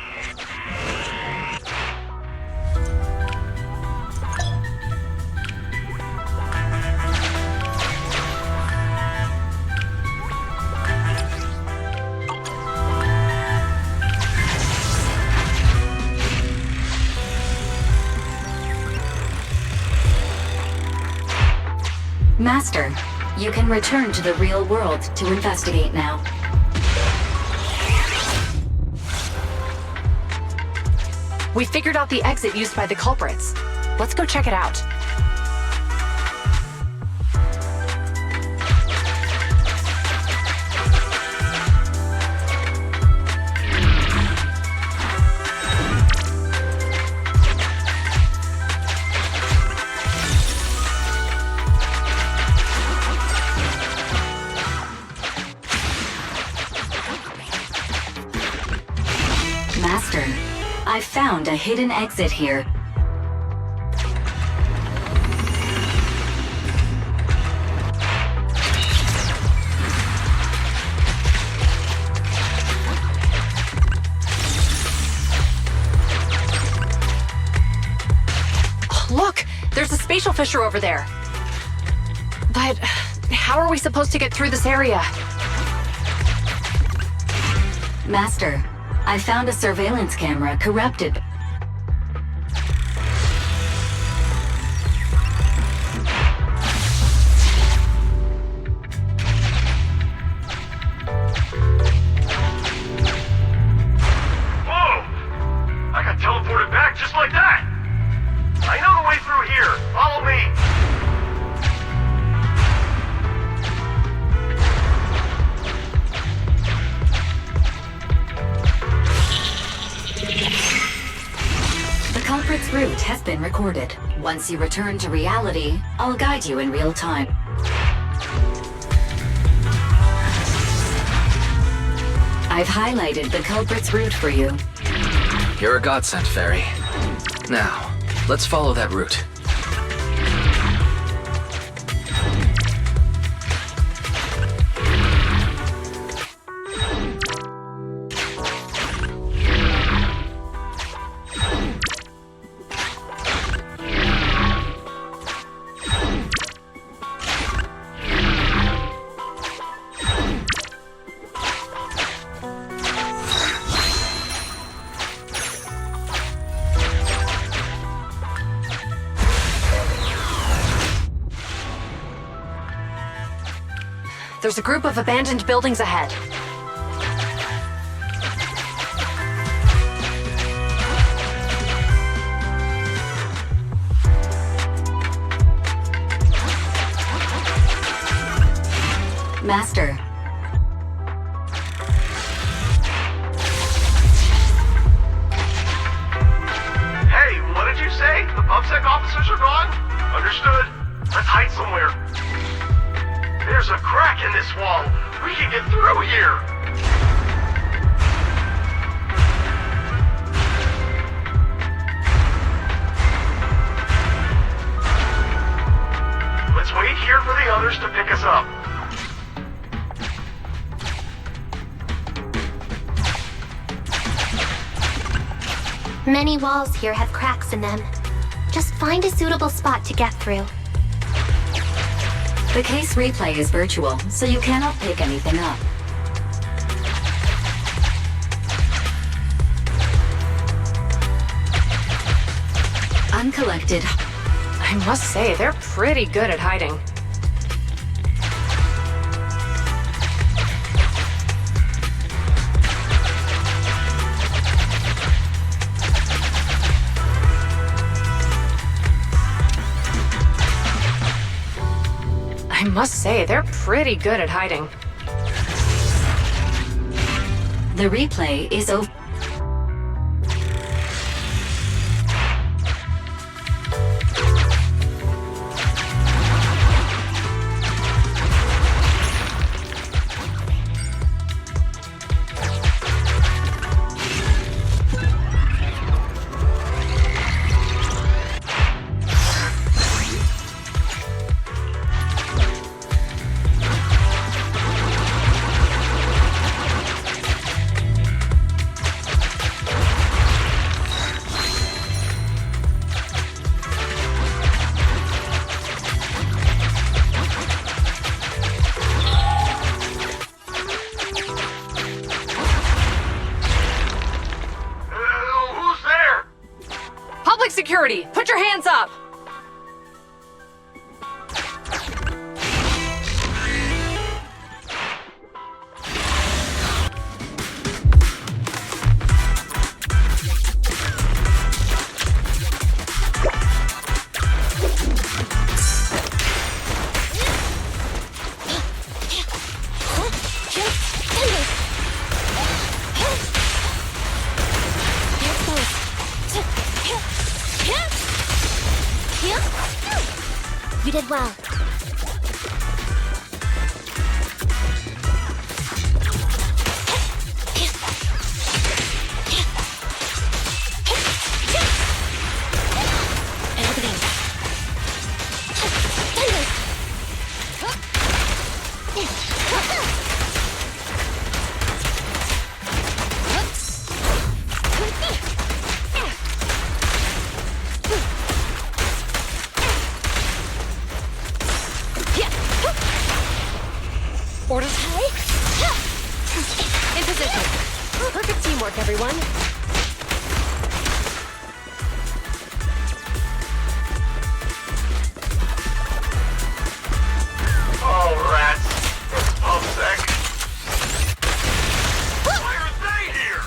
Speaker 6: Master, you can return to the real world to investigate now.
Speaker 8: We figured out the exit used by the culprits. Let's go check it out.
Speaker 6: Master, I found a hidden exit here.
Speaker 8: Look, there's a spatial fissure over there. But how are we supposed to get through this area?
Speaker 6: Master, I found a surveillance camera corrupted.
Speaker 19: Whoa! I got teleported back just like that! I know the way through here. Follow me.
Speaker 6: The culprit's route has been recorded. Once you return to reality, I'll guide you in real time. I've highlighted the culprit's route for you.
Speaker 4: You're a godsend, Fairy. Now, let's follow that route.
Speaker 8: There's a group of abandoned buildings ahead.
Speaker 6: Master.
Speaker 19: Hey, what did you say? The PubSec officers are gone? Understood. Let's hide somewhere. There's a crack in this wall. We can get through here. Let's wait here for the others to pick us up.
Speaker 12: Many walls here have cracks in them. Just find a suitable spot to get through.
Speaker 6: The case replay is virtual, so you cannot pick anything up. Uncollected.
Speaker 8: I must say, they're pretty good at hiding. I must say, they're pretty good at hiding.
Speaker 6: The replay is over.
Speaker 8: Security, put your hands up!
Speaker 12: You did well.
Speaker 8: Orders high? In position. Perfect teamwork, everyone.
Speaker 19: Oh, rats. It's PubSec. Why are they here?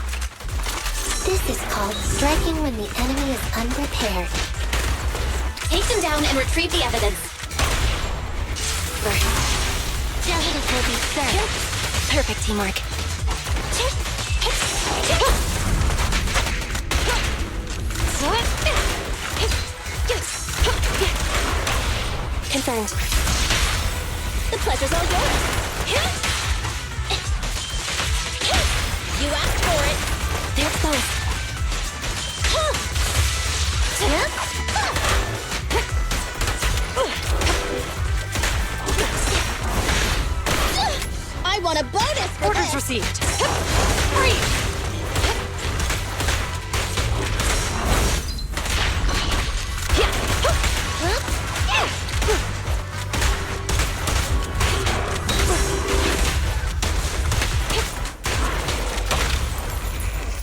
Speaker 12: This is called striking when the enemy is unprepared.
Speaker 5: Take them down and retrieve the evidence. Justice will be served. Perfect teamwork.
Speaker 12: Confirmed.
Speaker 5: The pleasure's all yours. You asked for it.
Speaker 12: They're close.
Speaker 5: I want a bonus for
Speaker 8: Orders
Speaker 5: this.
Speaker 8: received. Freeze!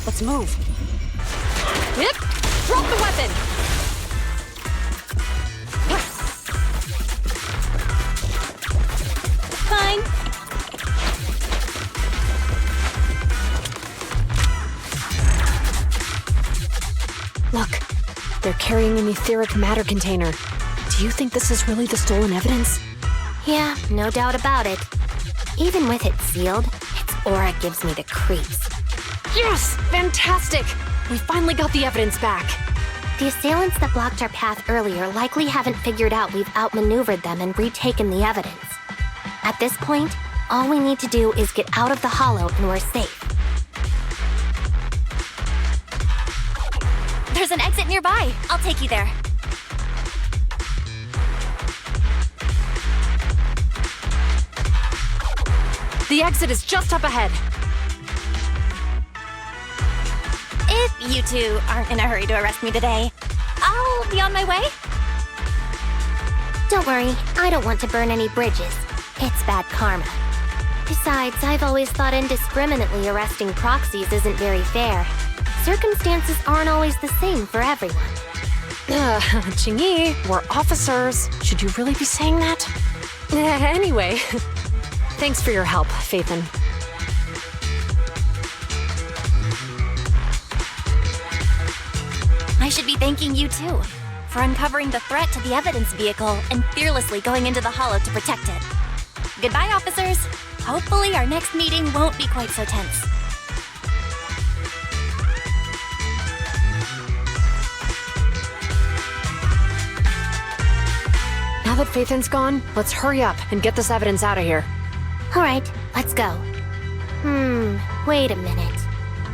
Speaker 8: Let's move. Yep. Drop the weapon!
Speaker 5: Fine.
Speaker 8: Look, they're carrying an etheric matter container. Do you think this is really the stolen evidence?
Speaker 12: Yeah, no doubt about it. Even with it sealed, its aura gives me the creeps.
Speaker 8: Yes! Fantastic! We finally got the evidence back.
Speaker 12: The assailants that blocked our path earlier likely haven't figured out we've outmaneuvered them and retaken the evidence. At this point, all we need to do is get out of the hollow and we're safe.
Speaker 1: There's an exit nearby. I'll take you there.
Speaker 8: The exit is just up ahead.
Speaker 5: If you two aren't in a hurry to arrest me today, I'll be on my way.
Speaker 12: Don't worry, I don't want to burn any bridges. It's bad karma. Besides, I've always thought indiscriminately arresting proxies isn't very fair. Circumstances aren't always the same for everyone.
Speaker 8: Qingyi, we're officers. Should you really be saying that? Anyway, thanks for your help, Phaethon.
Speaker 5: I should be thanking you too, for uncovering the threat to the evidence vehicle and fearlessly going into the hollow to protect it. Goodbye, officers. Hopefully our next meeting won't be quite so tense.
Speaker 8: Now that Phaethon's gone, let's hurry up and get this evidence out of here.
Speaker 12: Alright, let's go. Wait a minute.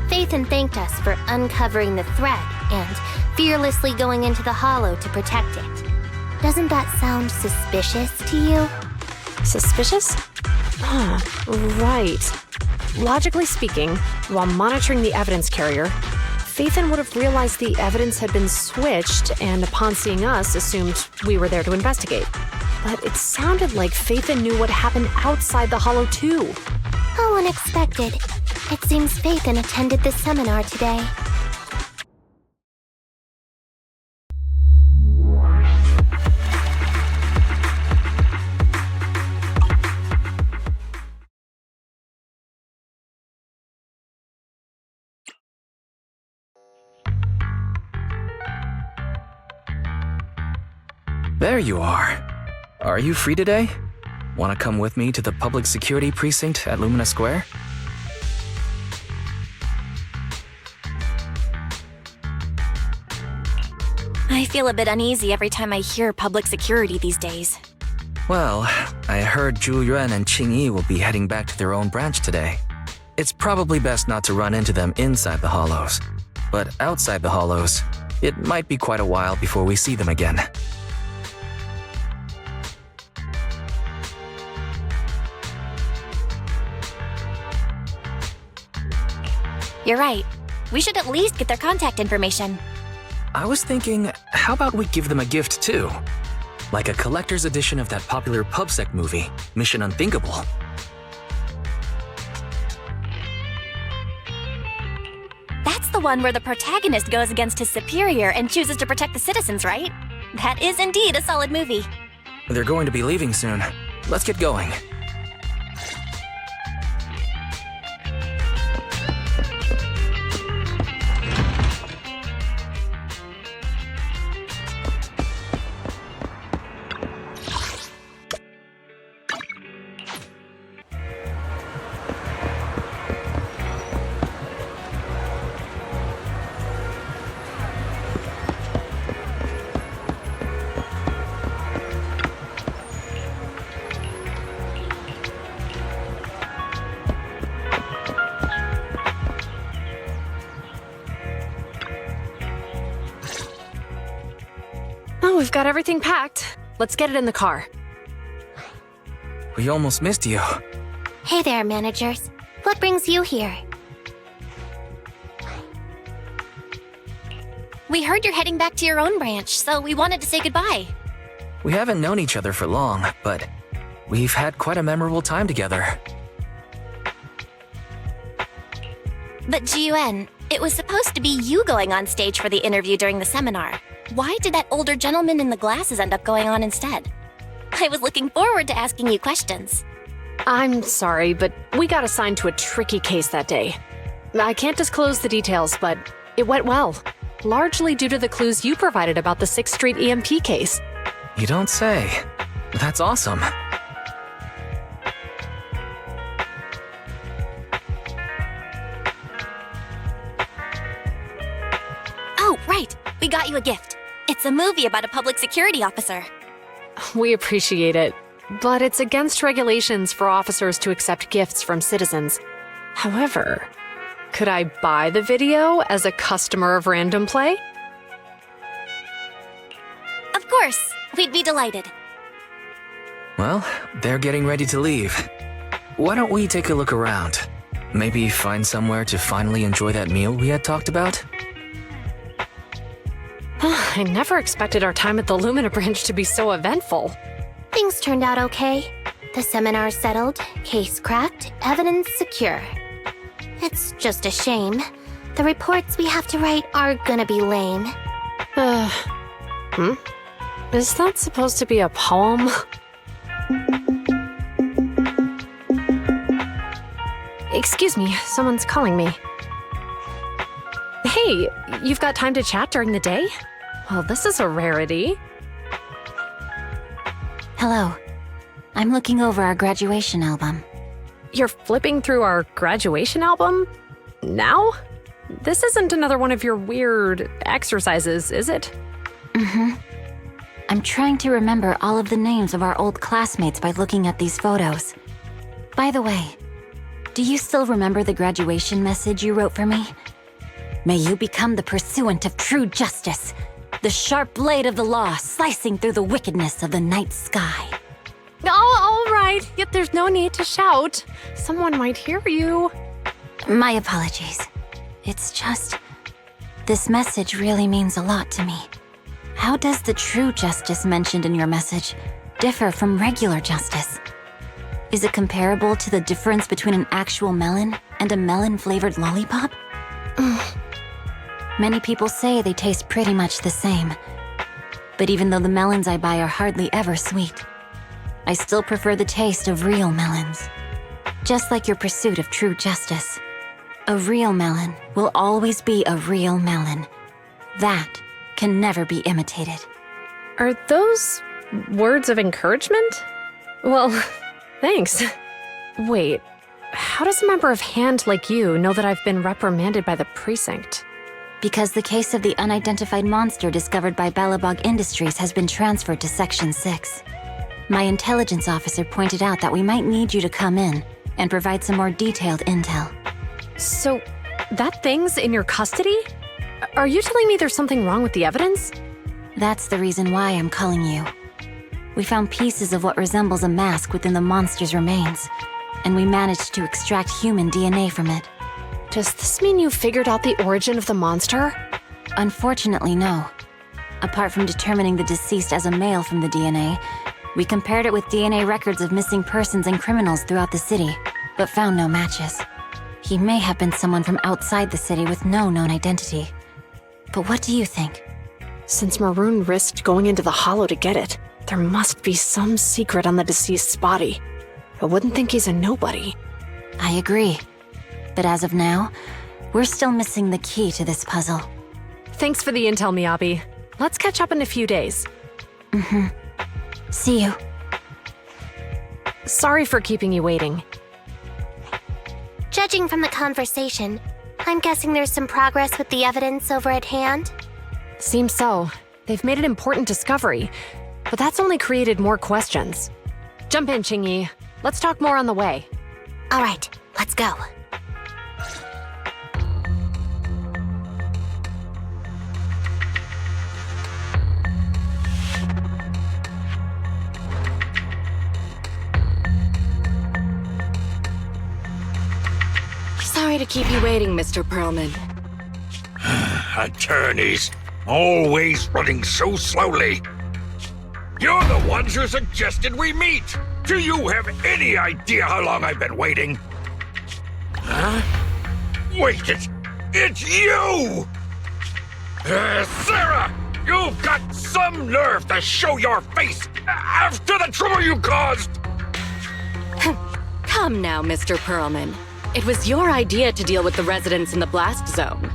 Speaker 12: Phaethon thanked us for uncovering the threat and fearlessly going into the hollow to protect it. Doesn't that sound suspicious to you?
Speaker 8: Suspicious? Right. Logically speaking, while monitoring the evidence carrier, Phaethon would have realized the evidence had been switched and upon seeing us assumed we were there to investigate. But it sounded like Phaethon knew what happened outside the hollow too.
Speaker 12: How unexpected. It seems Phaethon attended the seminar today.
Speaker 4: There you are. Are you free today? Want to come with me to the public security precinct at Lumina Square?
Speaker 5: I feel a bit uneasy every time I hear public security these days.
Speaker 4: Well, I heard Zhu Yuan and Qingyi will be heading back to their own branch today. It's probably best not to run into them inside the hollows. But outside the hollows, it might be quite a while before we see them again.
Speaker 5: You're right. We should at least get their contact information.
Speaker 4: I was thinking, how about we give them a gift too? Like a collector's edition of that popular PubSec movie, Mission Unthinkable.
Speaker 5: That's the one where the protagonist goes against his superior and chooses to protect the citizens, right? That is indeed a solid movie.
Speaker 4: They're going to be leaving soon. Let's get going.
Speaker 8: Oh, we've got everything packed. Let's get it in the car.
Speaker 4: We almost missed you.
Speaker 12: Hey there, managers. What brings you here?
Speaker 5: We heard you're heading back to your own branch, so we wanted to say goodbye.
Speaker 4: We haven't known each other for long, but we've had quite a memorable time together.
Speaker 5: But Ji-Yuan, it was supposed to be you going on stage for the interview during the seminar. Why did that older gentleman in the glasses end up going on instead? I was looking forward to asking you questions.
Speaker 8: I'm sorry, but we got assigned to a tricky case that day. I can't disclose the details, but it went well. Largely due to the clues you provided about the 6th Street EMP case.
Speaker 4: You don't say. That's awesome.
Speaker 5: Oh, right. We got you a gift. It's a movie about a public security officer.
Speaker 8: We appreciate it, but it's against regulations for officers to accept gifts from citizens. However, could I buy the video as a customer of Random Play?
Speaker 5: Of course. We'd be delighted.
Speaker 4: Well, they're getting ready to leave. Why don't we take a look around? Maybe find somewhere to finally enjoy that meal we had talked about?
Speaker 8: I never expected our time at the Lumina branch to be so eventful.
Speaker 12: Things turned out okay. The seminar settled, case cracked, evidence secure. It's just a shame. The reports we have to write are gonna be lame.
Speaker 8: Is that supposed to be a poem? Excuse me, someone's calling me. Hey, you've got time to chat during the day? Well, this is a rarity.
Speaker 6: Hello. I'm looking over our graduation album.
Speaker 8: You're flipping through our graduation album? Now? This isn't another one of your weird exercises, is it?
Speaker 6: Mm-hmm. I'm trying to remember all of the names of our old classmates by looking at these photos. By the way, do you still remember the graduation message you wrote for me? May you become the pursuant of true justice, the sharp blade of the law slicing through the wickedness of the night sky.
Speaker 8: Oh, all right. Yet there's no need to shout. Someone might hear you.
Speaker 6: My apologies. It's just, this message really means a lot to me. How does the true justice mentioned in your message differ from regular justice? Is it comparable to the difference between an actual melon and a melon-flavored lollipop? Many people say they taste pretty much the same. But even though the melons I buy are hardly ever sweet, I still prefer the taste of real melons. Just like your pursuit of true justice. A real melon will always be a real melon. That can never be imitated.
Speaker 8: Are those words of encouragement? Well, thanks. Wait, how does a member of HAND like you know that I've been reprimanded by the precinct?
Speaker 6: Because the case of the unidentified monster discovered by Belobog Industries has been transferred to Section 6. My intelligence officer pointed out that we might need you to come in and provide some more detailed intel.
Speaker 8: So, that thing's in your custody? Are you telling me there's something wrong with the evidence?
Speaker 6: That's the reason why I'm calling you. We found pieces of what resembles a mask within the monster's remains, and we managed to extract human DNA from it.
Speaker 8: Does this mean you figured out the origin of the monster?
Speaker 6: Unfortunately, no. Apart from determining the deceased as a male from the DNA, we compared it with DNA records of missing persons and criminals throughout the city, but found no matches. He may have been someone from outside the city with no known identity. But what do you think?
Speaker 8: Since Maroon risked going into the Hollow to get it, there must be some secret on the deceased's body. I wouldn't think he's a nobody.
Speaker 6: I agree. But as of now, we're still missing the key to this puzzle.
Speaker 8: Thanks for the intel, Miyabi. Let's catch up in a few days.
Speaker 6: Mm-hmm. See you.
Speaker 8: Sorry for keeping you waiting.
Speaker 12: Judging from the conversation, I'm guessing there's some progress with the evidence over at HAND?
Speaker 8: Seems so. They've made an important discovery, but that's only created more questions. Jump in, Qingyi. Let's talk more on the way.
Speaker 12: All right, let's go.
Speaker 3: Sorry to keep you waiting, Mr. Perlman.
Speaker 17: Attorneys, always running so slowly. You're the ones who suggested we meet. Do you have any idea how long I've been waiting? Huh? Wait, it's you! Sarah! You've got some nerve to show your face after the trouble you caused!
Speaker 3: Come now, Mr. Perlman. It was your idea to deal with the residents in the blast zone.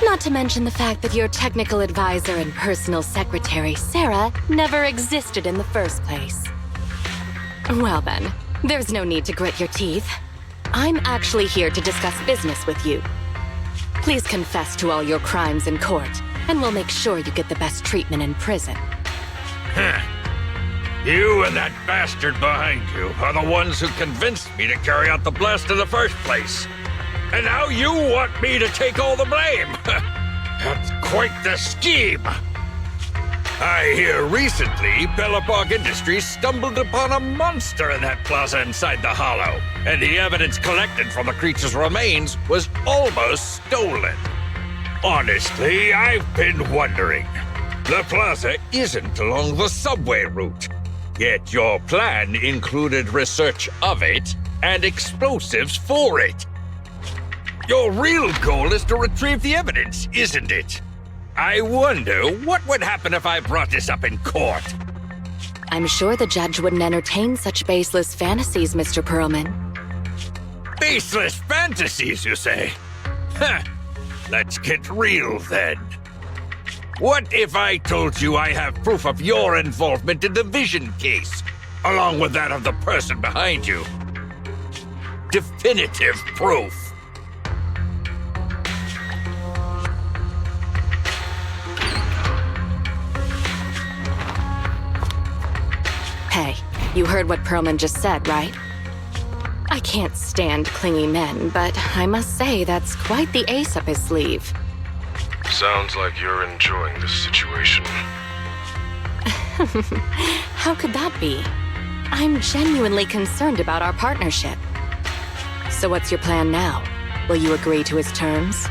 Speaker 3: Not to mention the fact that your technical advisor and personal secretary, Sarah, never existed in the first place. Well then, there's no need to grit your teeth. I'm actually here to discuss business with you. Please confess to all your crimes in court, and we'll make sure you get the best treatment in prison.
Speaker 17: Huh. You and that bastard behind you are the ones who convinced me to carry out the blast in the first place. And now you want me to take all the blame. That's quite the scheme. I hear recently Belobog Industries stumbled upon a monster in that plaza inside the hollow, and the evidence collected from the creature's remains was almost stolen. Honestly, I've been wondering. The plaza isn't along the subway route, yet your plan included research of it and explosives for it. Your real goal is to retrieve the evidence, isn't it? I wonder what would happen if I brought this up in court.
Speaker 3: I'm sure the judge wouldn't entertain such baseless fantasies, Mr. Perlman.
Speaker 17: Baseless fantasies, you say? Huh. Let's get real then. What if I told you I have proof of your involvement in the Vision case, along with that of the person behind you? Definitive proof.
Speaker 3: Hey, you heard what Perlman just said, right? I can't stand clingy men, but I must say that's quite the ace up his sleeve.
Speaker 10: Sounds like you're enjoying this situation.
Speaker 3: How could that be? I'm genuinely concerned about our partnership. So what's your plan now? Will you agree to his terms?